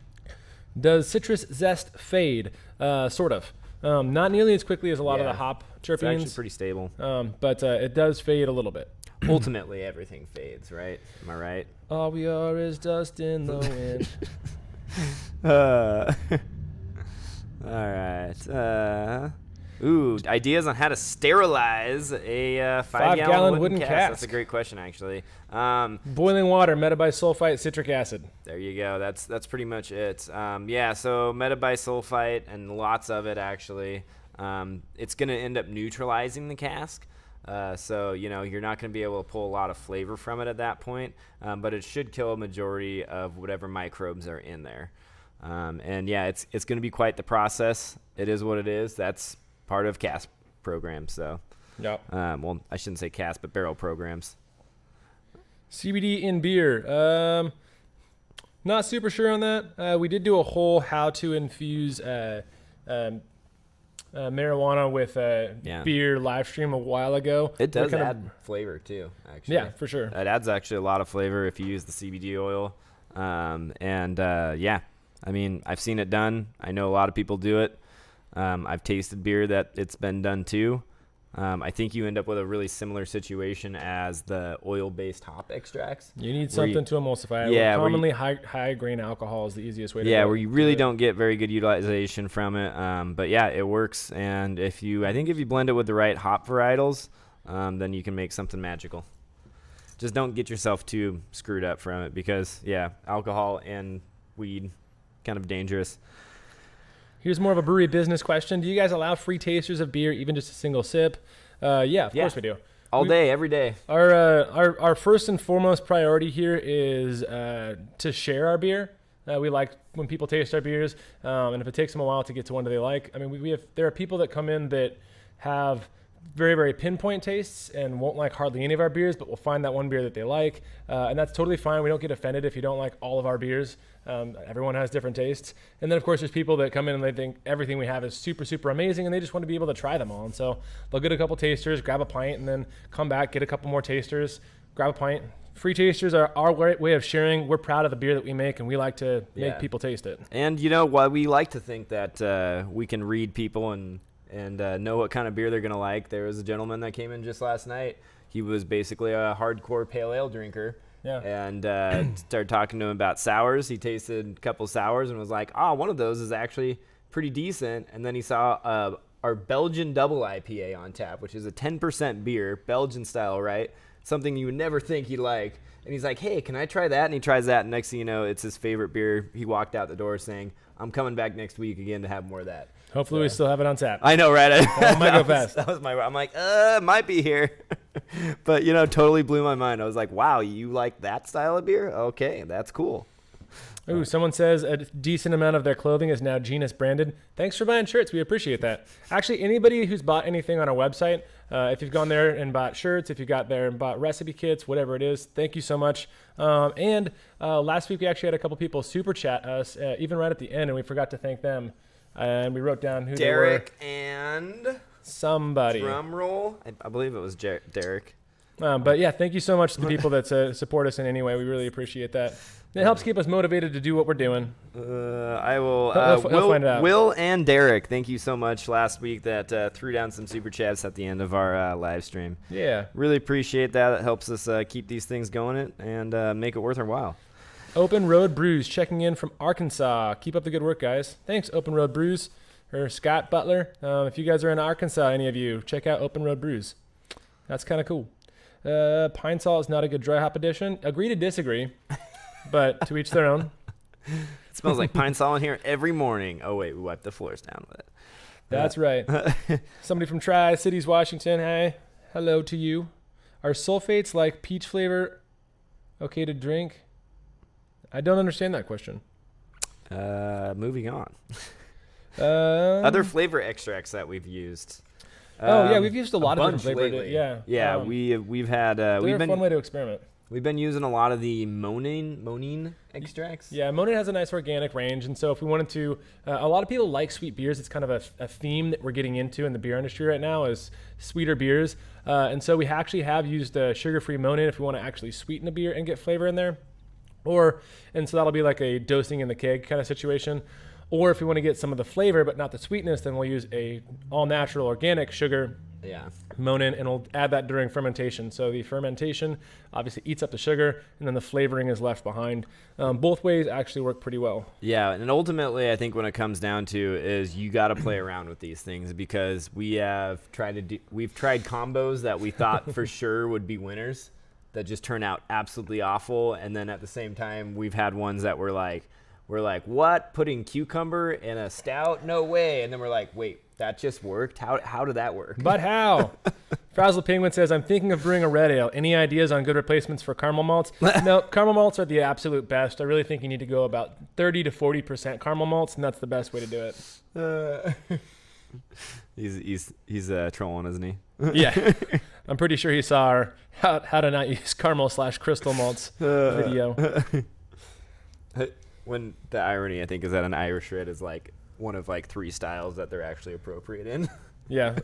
Does citrus zest fade? Sort of. Not nearly as quickly as a lot of the hop terpenes. It's actually pretty stable. But it does fade a little bit. ultimately everything fades, right? Am I right? All we are is dust in the wind. All right. Ideas on how to sterilize a 5-gallon wooden cask. That's a great question, actually. Boiling water, metabisulfite, citric acid. There you go. That's pretty much it. So metabisulfite and lots of it, actually. It's going to end up neutralizing the cask. So, you're not going to be able to pull a lot of flavor from it at that point. But it should kill a majority of whatever microbes are in there. It's going to be quite the process. It is what it is. That's part of cask programs. So, yep. Well, I shouldn't say cask, but barrel programs. CBD in beer. Not super sure on that. We did do a whole how to infuse marijuana with beer live stream a while ago. It does add flavor too, actually. Yeah, for sure. It adds actually a lot of flavor if you use the CBD oil. I mean, I've seen it done. I know a lot of people do it. I've tasted beer that it's been done too. I think you end up with a really similar situation as the oil-based hop extracts. You need something to emulsify it. Yeah, commonly high grain alcohol is the easiest way to do it. Yeah, where you really don't get very good utilization from it. But yeah, it works. And if you blend it with the right hop varietals, then you can make something magical. Just don't get yourself too screwed up from it because, alcohol and weed, kind of dangerous. Here's more of a brewery business question. Do you guys allow free tasters of beer, even just a single sip? Of course we do. All day, every day. Our first and foremost priority here is to share our beer. We like when people taste our beers, and if it takes them a while to get to one that they like. I mean, there are people that come in that have very, very pinpoint tastes and won't like hardly any of our beers, but will find that one beer that they like, and that's totally fine. We don't get offended if you don't like all of our beers. Everyone has different tastes. And then, of course, there's people that come in and they think everything we have is super, super amazing, and they just want to be able to try them all. And so they'll get a couple tasters, grab a pint, and then come back, get a couple more tasters, grab a pint. Free tasters are our way of sharing. We're proud of the beer that we make, and we like to make people taste it. And, while we like to think that we can read people and know what kind of beer they're going to like. There was a gentleman that came in just last night. He was basically a hardcore pale ale drinker. Yeah. And started talking to him about sours. He tasted a couple sours and was like, one of those is actually pretty decent. And then he saw our Belgian double IPA on tap, which is a 10% beer, Belgian style, right? Something you would never think he'd like. And he's like, hey, can I try that? And he tries that. And next thing you know, it's his favorite beer. He walked out the door saying, I'm coming back next week again to have more of that. Hopefully we still have it on tap. I know, right? That might go fast. I'm like, might be here. But, totally blew my mind. I was like, wow, you like that style of beer? Okay, that's cool. Ooh, someone says a decent amount of their clothing is now Genus branded. Thanks for buying shirts. We appreciate that. Actually, anybody who's bought anything on our website, if you've gone there and bought shirts, if you got there and bought recipe kits, whatever it is, thank you so much. And last week we actually had a couple people super chat us, even right at the end, and we forgot to thank them. And we wrote down who Derek they were. And somebody. Drum roll. I believe it was Derek. But yeah, thank you so much to the people that support us in any way. We really appreciate that. It helps keep us motivated to do what we're doing. I will. He'll find out. Will and Derek, thank you so much last week that threw down some super chats at the end of our live stream. Yeah. Really appreciate that. It helps us keep these things going and make it worth our while. Open Road Brews checking in from Arkansas. Keep up the good work, guys. Thanks, Open Road Brews. Or Scott Butler. If you guys are in Arkansas, any of you, check out Open Road Brews. That's kind of cool. Pine Sol is not a good dry hop addition. Agree to disagree, but to each their own. It smells like Pine Sol in here every morning. Oh, wait, we wiped the floors down with it. That's right. Somebody from Tri-Cities, Washington. Hey, hello to you. Are sulfates like peach flavor okay to drink? I don't understand that question. Moving on. Other flavor extracts that we've used. We've used a lot of different flavors. Lately. We've had. They're a fun way to experiment. We've been using a lot of the Monine extracts. Yeah, Monine has a nice organic range, and so if we wanted to, a lot of people like sweet beers. It's kind of a theme that we're getting into in the beer industry right now is sweeter beers, and so we actually have used sugar-free Monine if we want to actually sweeten a beer and get flavor in there. And so that'll be like a dosing in the keg kind of situation. Or if we want to get some of the flavor but not the sweetness, then we'll use a all-natural organic sugar Yeah. monin, and we'll add that during fermentation. So the fermentation obviously eats up the sugar, and then the flavoring is left behind. Both ways actually work pretty well. Yeah, and ultimately, I think when it comes down to is you got to play around with these things, because we've tried combos that we thought for sure would be winners that just turn out absolutely awful, and then at the same time, we've had ones that we're like, what? Putting cucumber in a stout? No way! And then we're like, wait, that just worked? How did that work? But how? Frazzle Penguin says, I'm thinking of brewing a red ale. Any ideas on good replacements for caramel malts? No, caramel malts are the absolute best. I really think you need to go about 30 to 40% caramel malts, and that's the best way to do it. He's trolling, isn't he? Yeah. I'm pretty sure he saw our how to not use caramel/crystal malts video. When the irony, I think, is that an Irish red is like one of like 3 styles that they're actually appropriate in. Yeah.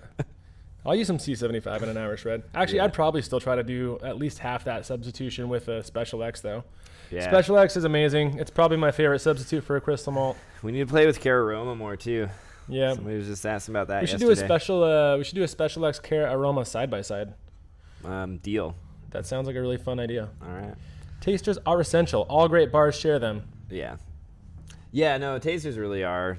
I'll use some C75 in an Irish red. Actually, Yeah. I'd probably still try to do at least half that substitution with a Special X, though. Yeah. Special X is amazing. It's probably my favorite substitute for a crystal malt. We need to play with Care Aroma more too. Yeah. Somebody was just asking about that. We should yesterday. do a Special X Care Aroma side by side. Deal. That sounds like a really fun idea. All right. Tasters are essential. All great bars share them. Yeah. Yeah, no, tasters really are.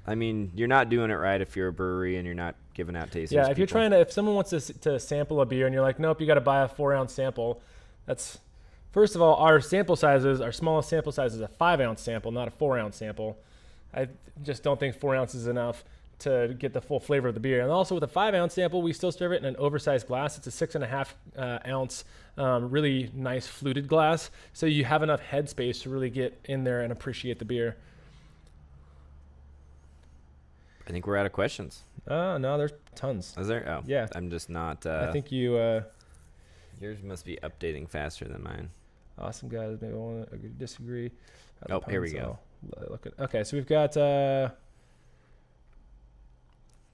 I mean, you're not doing it right if you're a brewery and you're not giving out tasters. Yeah, if someone wants to sample a beer and you're like, nope, you got to buy a 4-ounce sample. That's, first of all, our smallest sample size is a 5-ounce sample, not a 4-ounce sample. I just don't think 4 ounces is enough to get the full flavor of the beer. And also with a 5-ounce sample, we still serve it in an oversized glass. It's a 6.5 ounce, really nice fluted glass. So you have enough headspace to really get in there and appreciate the beer. I think we're out of questions. No, there's tons. Is there? Oh, Yeah. I'm just not. I think you, yours must be updating faster than mine. awesome guys, maybe want to disagree. Oh, here we go. Okay, so we've got,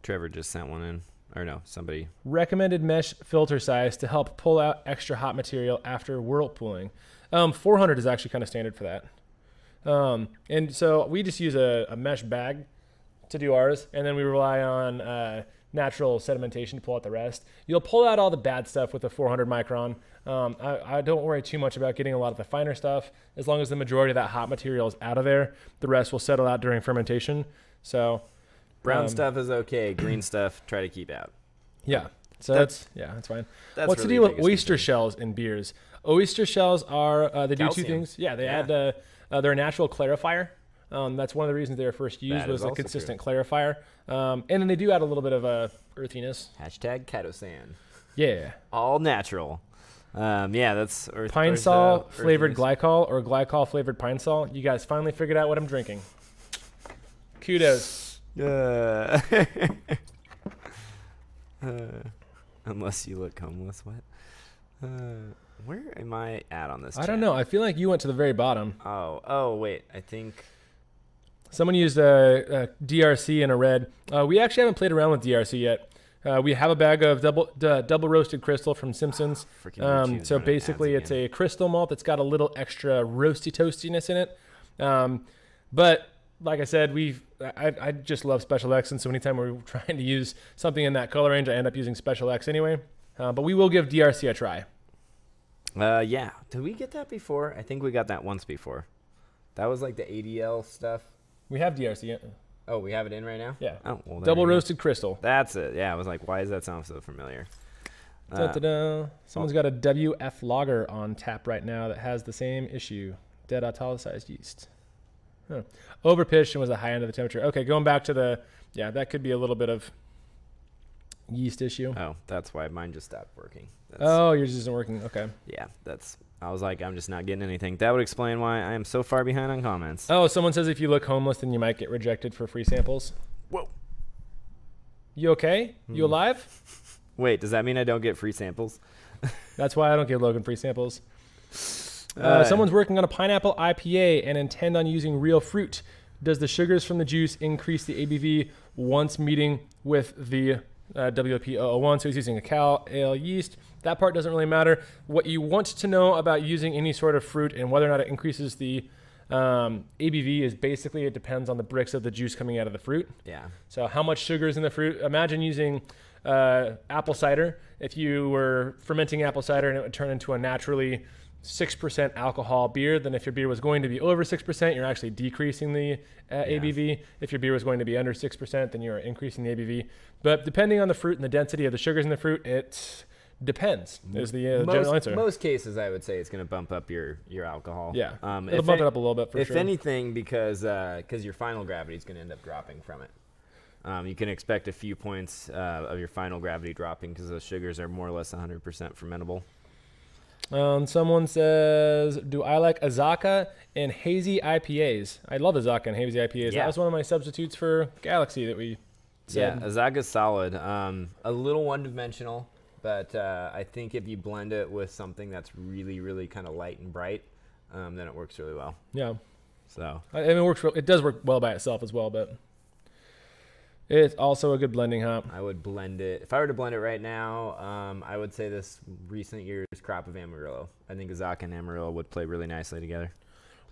Trevor just sent one in. Or no, somebody. recommended mesh filter size to help pull out extra hot material after whirlpooling. 400 is actually kind of standard for that. And so we just use a mesh bag to do ours, and then we rely on natural sedimentation to pull out the rest. You'll pull out all the bad stuff with a 400 micron. I don't worry too much about getting a lot of the finer stuff. As long as the majority of that hot material is out of there, the rest will settle out during fermentation. So Brown stuff is okay. Green stuff, try to keep out. yeah, so that's fine. That's What's really the deal with biggest oyster concern. shells in beers? Oyster shells are they do two Calcium. things. Yeah, they Yeah. add they're a natural clarifier. That's one of the reasons they were first used That was is a also consistent clarifier. And then they do add a little bit of earthiness. Hashtag Katosan. Yeah. All natural. Yeah, that's Pine sol flavored glycol or glycol flavored pine sol. You guys finally figured out what I'm drinking. Kudos. Unless you look homeless, what? Where am I at on this? I don't chat? know. I feel like you went to the very bottom. Oh, wait. I think. Someone used a DRC and a red. We actually haven't played around with DRC yet. We have a bag of double roasted crystal from Simpsons. Freaking YouTube's So running basically, ads it's again. a crystal malt that's got a little extra roasty toastiness in it. But like I said, I just love Special X, and so anytime we're trying to use something in that color range, I end up using Special X anyway. But we will give DRC a try. Yeah. Did we get that before? I think we got that once before. That was like the ADL stuff. We have DRC. Oh, we have it in right now? Yeah. Oh, well, there Double you go. roasted crystal. That's it. Yeah, I was like, why does that sound so familiar? Da-da-da. Someone's got a WF lager on tap right now that has the same issue. Dead italicized yeast. Huh. Overpitched and was the high end of the temperature. Okay, going back to that could be a little bit of yeast issue. Oh, that's why mine just stopped working. Oh, yours isn't working. Okay. Yeah, I was like, I'm just not getting anything. That would explain why I am so far behind on comments. Oh, someone says if you look homeless, then you might get rejected for free samples. Whoa. You okay? You alive? Wait, does that mean I don't get free samples? That's why I don't give Logan free samples. Someone's working on a pineapple IPA and intend on using real fruit. Does the sugars from the juice increase the ABV once meeting with the WP001? So he's using a Cal Ale yeast. That part doesn't really matter. What you want to know about using any sort of fruit and whether or not it increases the ABV is basically, it depends on the bricks of the juice coming out of the fruit. Yeah. So how much sugar is in the fruit? Imagine using apple cider. If you were fermenting apple cider and it would turn into a naturally 6% alcohol beer, then if your beer was going to be over 6%, you're actually decreasing the ABV. If your beer was going to be under 6%, then you're increasing the ABV. But depending on the fruit and the density of the sugars in the fruit, it depends, is the general answer. Most cases, I would say it's going to bump up your alcohol. Yeah, it'll bump it up a little bit for sure. If anything, because your final gravity is going to end up dropping from it. You can expect a few points of your final gravity dropping because those sugars are more or less 100% fermentable. Someone says, do I like Azacca and hazy IPAs? I love Azacca and hazy IPAs. Yeah. That was one of my substitutes for Galaxy that we said. Yeah, Azacca's solid. A little one-dimensional, but I think if you blend it with something that's really, really kind of light and bright, then it works really well. Yeah. So I mean, it does work well by itself as well, but it's also a good blending hop. I would blend it. If I were to blend it right now, I would say this recent year's crop of Amarillo. I think Azacca and Amarillo would play really nicely together.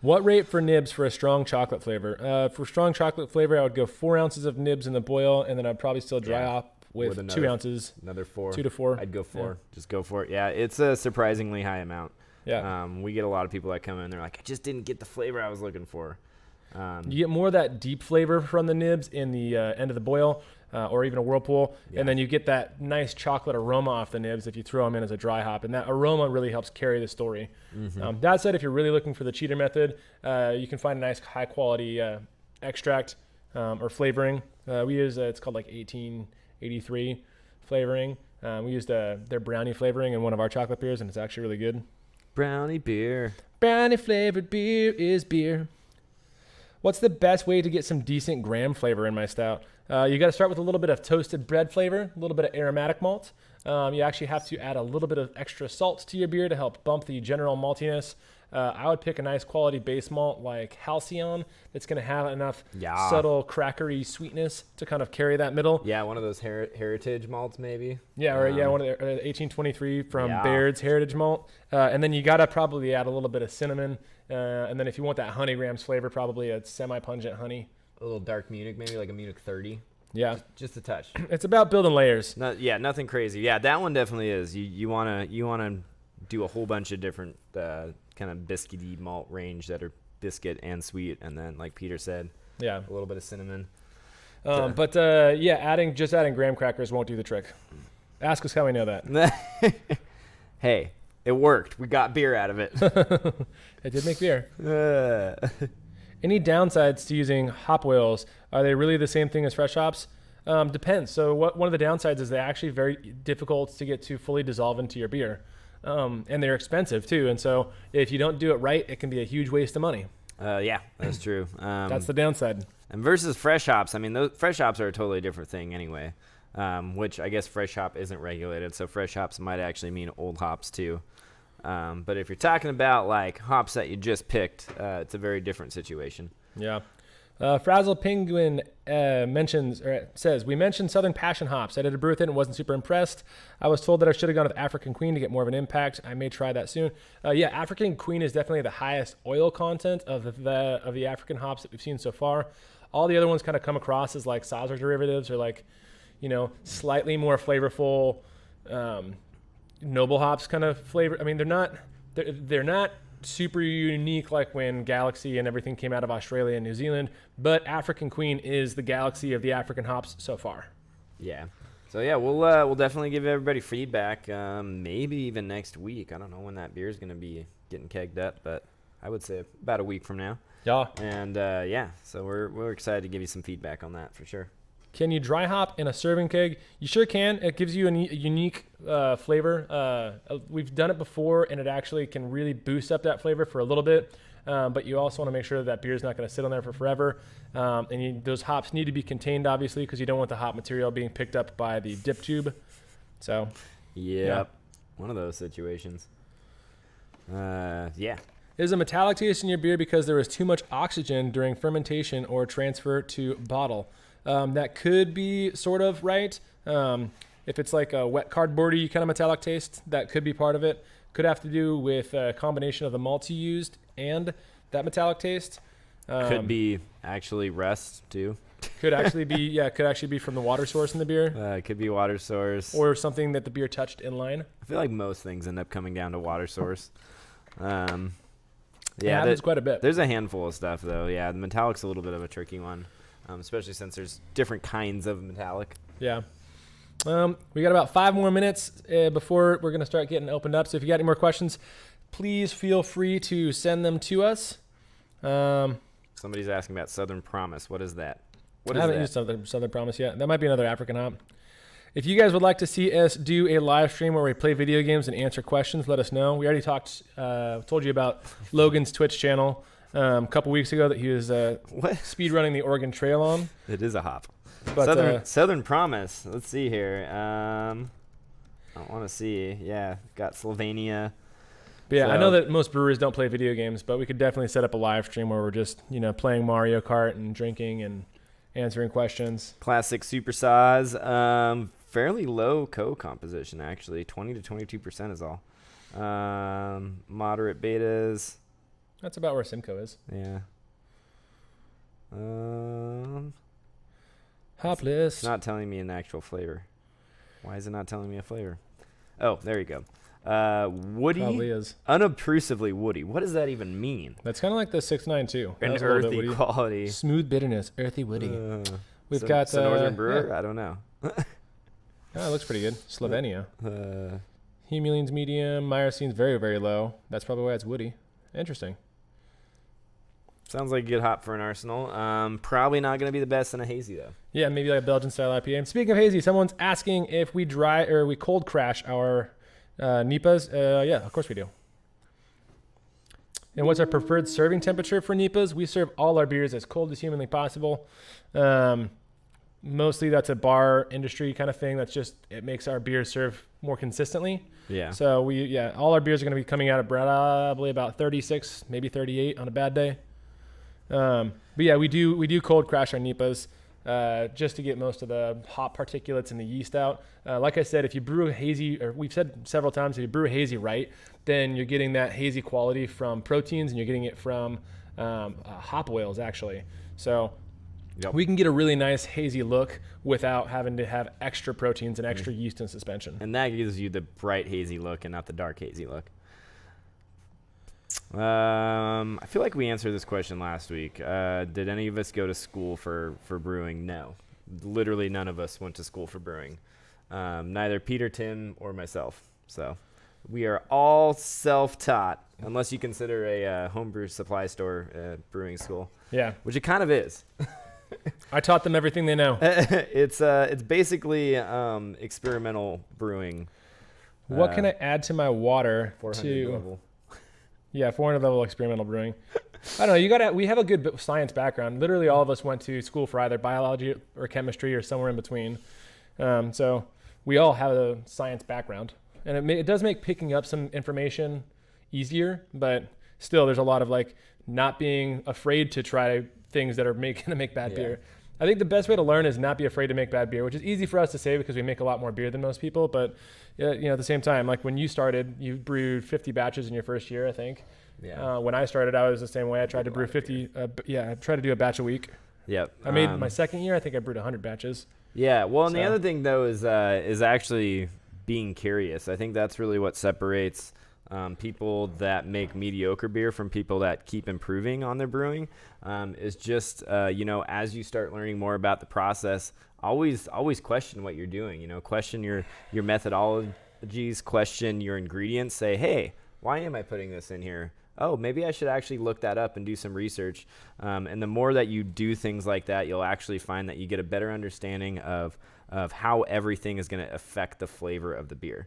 What rate for nibs for a strong chocolate flavor? For strong chocolate flavor, I would go 4 ounces of nibs in the boil, and then I'd probably still dry off with another, 2 ounces. Another 4. 2 to 4. I'd go 4. Yeah. Just go for it. Yeah, it's a surprisingly high amount. Yeah. We get a lot of people that come in, they're like, I just didn't get the flavor I was looking for. You get more of that deep flavor from the nibs in the end of the boil, or even a whirlpool, and then you get that nice chocolate aroma off the nibs if you throw them in as a dry hop, and that aroma really helps carry the story. Mm-hmm. That said, if you're really looking for the cheater method, you can find a nice high quality extract or flavoring. We use it's called like 1883 flavoring. We used their brownie flavoring in one of our chocolate beers, and it's actually really good. Brownie beer. Brownie flavored beer is beer. What's the best way to get some decent graham flavor in my stout? You got to start with a little bit of toasted bread flavor, a little bit of aromatic malt. You actually have to add a little bit of extra salt to your beer to help bump the general maltiness. I would pick a nice quality base malt like Halcyon that's going to have enough subtle crackery sweetness to kind of carry that middle. Yeah, one of those heritage malts maybe. Yeah, or one of the 1823 from Baird's Heritage Malt. And then you got to probably add a little bit of cinnamon. And then if you want that honey grams flavor, probably a semi-pungent honey. A little dark Munich, maybe like a Munich 30. Yeah. Just a touch. It's about building layers. Nothing crazy. Yeah, that one definitely is. You wanna do a whole bunch of different kind of biscuity malt range that are biscuit and sweet, and then like Peter said, a little bit of cinnamon. Adding graham crackers won't do the trick. Ask us how we know that. Hey, it worked. We got beer out of it. It did make beer. Any downsides to using hop oils? Are they really the same thing as fresh hops? Depends. So one of the downsides is they're actually very difficult to get to fully dissolve into your beer. And they're expensive too. And so if you don't do it right, it can be a huge waste of money. Yeah, that's true. That's the downside. And versus fresh hops, I mean, those fresh hops are a totally different thing anyway, which I guess fresh hop isn't regulated. So fresh hops might actually mean old hops too. But if you're talking about like hops that you just picked, it's a very different situation. Yeah. Frazzle Penguin says, we mentioned Southern Passion hops. I did a brew with it and wasn't super impressed. I was told that I should have gone with African Queen to get more of an impact. I may try that soon. African Queen is definitely the highest oil content of the African hops that we've seen so far. All the other ones kind of come across as like Sazerac derivatives or like, slightly more flavorful, noble hops kind of flavor. I mean, they're not super unique like when Galaxy and everything came out of Australia and New Zealand, but African Queen is the Galaxy of the African hops so far. Yeah. So yeah, we'll definitely give everybody feedback. Maybe even next week. I don't know when that beer is going to be getting kegged up, but I would say about a week from now. Yeah. And so we're excited to give you some feedback on that for sure. Can you dry hop in a serving keg? You sure can. It gives you a unique flavor. We've done it before, and it actually can really boost up that flavor for a little bit. But you also want to make sure that beer is not going to sit on there for forever. Those hops need to be contained, obviously, because you don't want the hop material being picked up by the dip tube. So, yep. One of those situations. Yeah. Is a metallic taste in your beer because there was too much oxygen during fermentation or transfer to bottle? That could be sort of right. If it's like a wet cardboardy kind of metallic taste, that could be part of it. Could have to do with a combination of the malts you used and that metallic taste. Could be actually rust too. Could actually be from the water source in the beer. It could be water source. Or something that the beer touched in line. I feel like most things end up coming down to water source. It happens quite a bit. There's a handful of stuff, though. Yeah, the metallic's a little bit of a tricky one, especially since there's different kinds of metallic. Yeah. We got about 5 more minutes before we're going to start getting opened up. So if you got any more questions, please feel free to send them to us. Somebody's asking about Southern Promise. What is that? I haven't used Southern Promise yet. That might be another African hop. If you guys would like to see us do a live stream where we play video games and answer questions, let us know. We already told you about Logan's Twitch channel a couple weeks ago that he was speed running the Oregon Trail on. It is a hop. But, Southern Promise. Let's see here. I want to see. Yeah, got Slovenia. But yeah, I know that most brewers don't play video games, but we could definitely set up a live stream where we're just, playing Mario Kart and drinking and answering questions. Classic Super Size. Fairly low co-composition, actually. 20 to 22% is all. Moderate betas. That's about where Simcoe is. Yeah. Hop list. It's not telling me an actual flavor. Why is it not telling me a flavor? Oh, there you go. Woody. Probably is. Unobtrusively woody. What does that even mean? That's kind of like the 692. An earthy quality. Smooth bitterness. Earthy woody. We've so, got... It's a northern brewer? Yeah. I don't know. It looks pretty good. Slovenia. Humuline's medium. Myrcene's very, very low. That's probably why it's woody. Interesting. Sounds like a good hop for an Arsenal. Probably not going to be the best in a hazy, though. Yeah, maybe like a Belgian-style IPA. And speaking of hazy, someone's asking if we we cold crash our NEPAs. Yeah, of course we do. And what's our preferred serving temperature for NEPAs? We serve all our beers as cold as humanly possible. Mostly that's a bar industry kind of thing. It makes our beers serve more consistently. Yeah. So all our beers are going to be coming out at probably about 36, maybe 38 on a bad day. But yeah, we do cold crash our NEPAs just to get most of the hop particulates and the yeast out. Like I said, if you brew a hazy, or we've said several times, if you brew a hazy right, then you're getting that hazy quality from proteins and you're getting it from hop oils actually. So we can get a really nice hazy look without having to have extra proteins and extra yeast in suspension. And that gives you the bright hazy look and not the dark hazy look. I feel like we answered this question last week. Did any of us go to school for brewing? No. Literally none of us went to school for brewing. Neither Peter, Tim, or myself. So we are all self-taught, unless you consider a homebrew supply store brewing school. Yeah. Which it kind of is. I taught them everything they know. It's basically experimental brewing. What can I add to my water 400 level? Yeah, 400 level experimental brewing. I don't know. We have a good science background. Literally, all of us went to school for either biology or chemistry or somewhere in between. So we all have a science background, and it does make picking up some information easier. But still, there's a lot of not being afraid to try things that are going to make bad beer. I think the best way to learn is not be afraid to make bad beer, which is easy for us to say because we make a lot more beer than most people. But at the same time, like when you started, you brewed 50 batches in your first year, I think. Yeah. When I started, I was the same way. I tried to brew 50. I tried to do a batch a week. Yep. I made my second year. I think I brewed 100 batches. Yeah. Well, and the other thing though is actually being curious. I think that's really what separates people that make mediocre beer from people that keep improving on their brewing. Is just as you start learning more about the process, always question what you're doing. Question your methodologies, question your ingredients. Say, hey, why am I putting this in here? Oh, maybe I should actually look that up and do some research. And the more that you do things like that, you'll actually find that you get a better understanding of how everything is going to affect the flavor of the beer.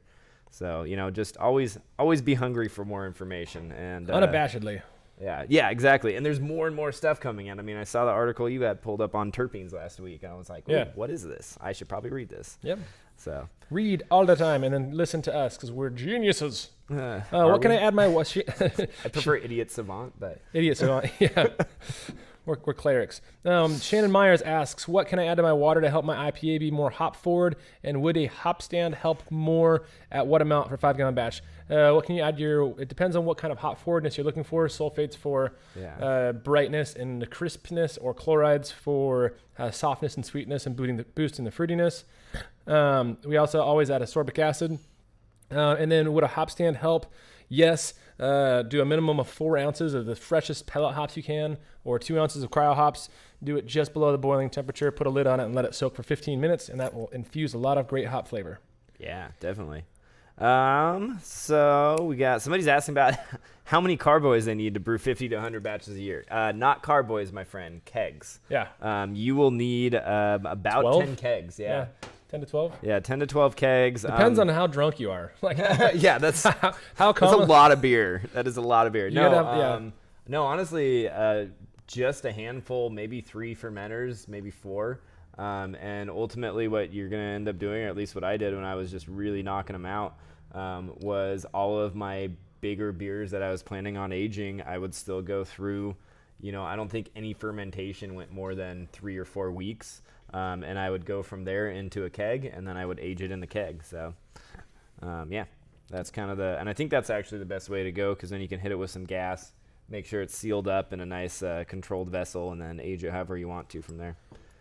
So, just always be hungry for more information. And unabashedly. Yeah, exactly. And there's more and more stuff coming in. I mean, I saw the article you had pulled up on terpenes last week. I was like, what is this? I should probably read this. Yep. So read all the time and then listen to us because we're geniuses. What can I add my... I prefer idiot savant, but... Idiot savant, yeah. We're clerics. Shannon Myers asks, what can I add to my water to help my IPA be more hop forward? And would a hop stand help more at what amount for 5-gallon batch? What can you add it depends on what kind of hop forwardness you're looking for. Sulfates for brightness and the crispness, or chlorides for softness and sweetness and boosting the fruitiness. We also always add ascorbic acid. And then would a hop stand help? Yes. Do a minimum of 4 ounces of the freshest pellet hops you can, or 2 ounces of cryo hops. Do it just below the boiling temperature, put a lid on it, and let it soak for 15 minutes, and that will infuse a lot of great hop flavor. Yeah, definitely. So we got somebody's asking about how many carboys they need to brew 50 to 100 batches a year. Not carboys, my friend, kegs. Yeah. You will need about 12? 10 kegs. Yeah. 10 to 12? Yeah, 10 to 12 kegs. Depends on how drunk you are. Like, yeah, that's how that's a lot of beer. That is a lot of beer. You No, honestly, just a handful, maybe 3 fermenters, maybe 4. And ultimately what you're going to end up doing, or at least what I did when I was just really knocking them out, was all of my bigger beers that I was planning on aging, I would still go through. I don't think any fermentation went more than 3 or 4 weeks. And I would go from there into a keg, and then I would age it in the keg. So, yeah, that's kind of and I think that's actually the best way to go, because then you can hit it with some gas, make sure it's sealed up in a nice controlled vessel, and then age it however you want to from there.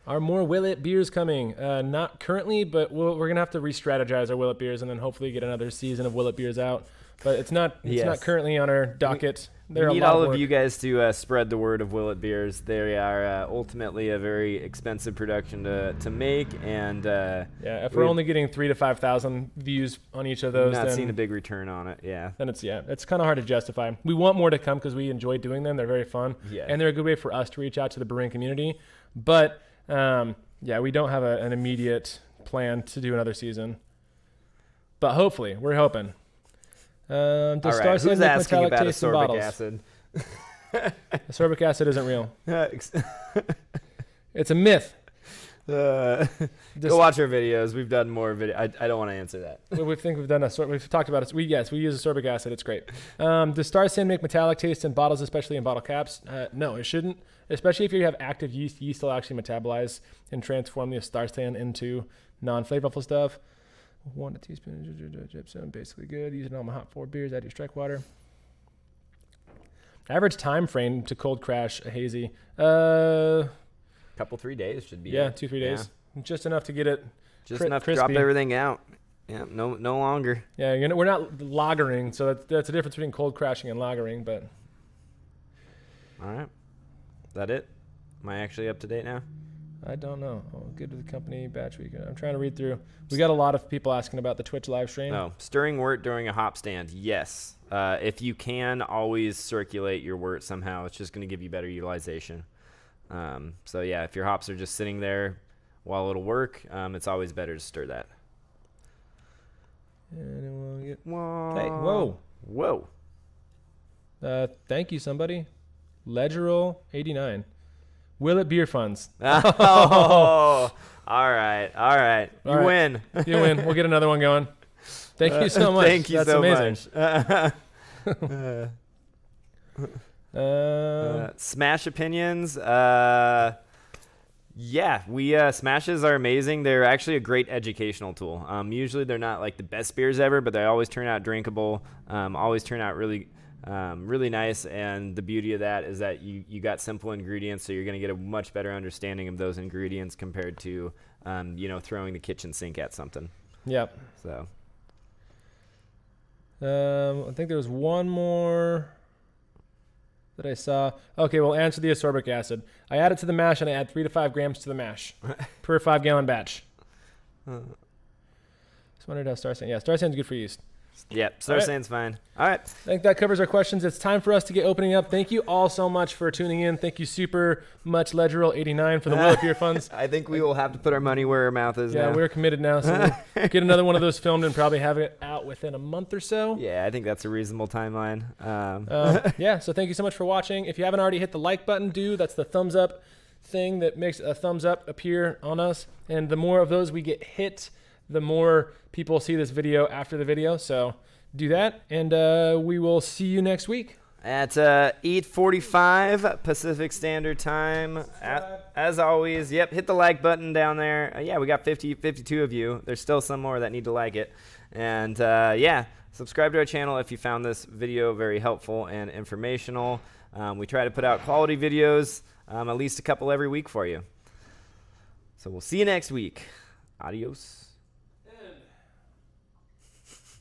Are more Willet beers coming? Not currently, but we're going to have to re-strategize our Willet beers and then hopefully get another season of Willet beers out. But it's not currently on our docket. We need all of you guys to spread the word of Willet beers. They are ultimately a very expensive production to make, and if we're only getting 3,000 to 5,000 views on each of those, not seeing a big return on it. Yeah, then it's kind of hard to justify. We want more to come because we enjoy doing them. They're very fun, and they're a good way for us to reach out to the brewing community. But we don't have an immediate plan to do another season. But hopefully, we're hoping. All right, who's asking about ascorbic acid? Ascorbic acid isn't real. It's a myth. Go watch our videos. We've done more video. I don't want to answer that. We've done we've talked about it. We use ascorbic acid. It's great. Does Star San make metallic taste in bottles, especially in bottle caps? No, it shouldn't. Especially if you have active yeast. Yeast will actually metabolize and transform the Star San into non-flavorful stuff. 1 to 2 teaspoons of gypsum, basically good. Use it on my hot forward beers. Add your strike water. Average time frame to cold crash a hazy. Couple 3 days should be. 2-3 days. Yeah. Just enough to get it. Just enough to drop everything out. Yeah, no longer. Yeah, we're not lagering, so that's the difference between cold crashing and lagering. But all right, is that it? Am I actually up to date now? I don't know. Oh, good to the company batch week. I'm trying to read through. We got a lot of people asking about the Twitch live stream. Oh, stirring wort during a hop stand. Yes. If you can, always circulate your wort somehow. It's just going to give you better utilization. So yeah, if your hops are just sitting there while it'll work, it's always better to stir that. Whoa. Thank you, somebody. Ledgerol89. Willet Beer Funds. Oh, all right. You win. You win. We'll get another one going. Thank you so much. Thank you so much. Smash opinions. Smashes are amazing. They're actually a great educational tool. Usually they're not like the best beers ever, but they always turn out drinkable. Always turn out really nice, and the beauty of that is that you got simple ingredients, so you're going to get a much better understanding of those ingredients compared to throwing the kitchen sink at something. Yep. So I think there was one more that I saw. Okay, we'll answer the ascorbic acid. I add it to the mash, and I add 3 to 5 grams to the mash per 5-gallon batch. Just wondered how Star San. Yeah, Star San's good for yeast. Yep, Star San's fine. All right. I think that covers our questions. It's time for us to get opening up. Thank you all so much for tuning in. Thank you super much, Ledgerol89, for the Willet Beer Funds. I think we will have to put our money where our mouth is now. Yeah, we're committed now. So we'll get another one of those filmed and probably have it out within a month or so. Yeah, I think that's a reasonable timeline. So thank you so much for watching. If you haven't already hit the like button, that's the thumbs up thing that makes a thumbs up appear on us. And the more of those we get hit, the more people see this video after the video. So do that, and we will see you next week at 8:45 Pacific Standard Time. As always, hit the like button down there. We got 52 of you. There's still some more that need to like it, and subscribe to our channel if you found this video very helpful and informational. We try to put out quality videos, at least a couple every week for you. So we'll see you next week. Adios.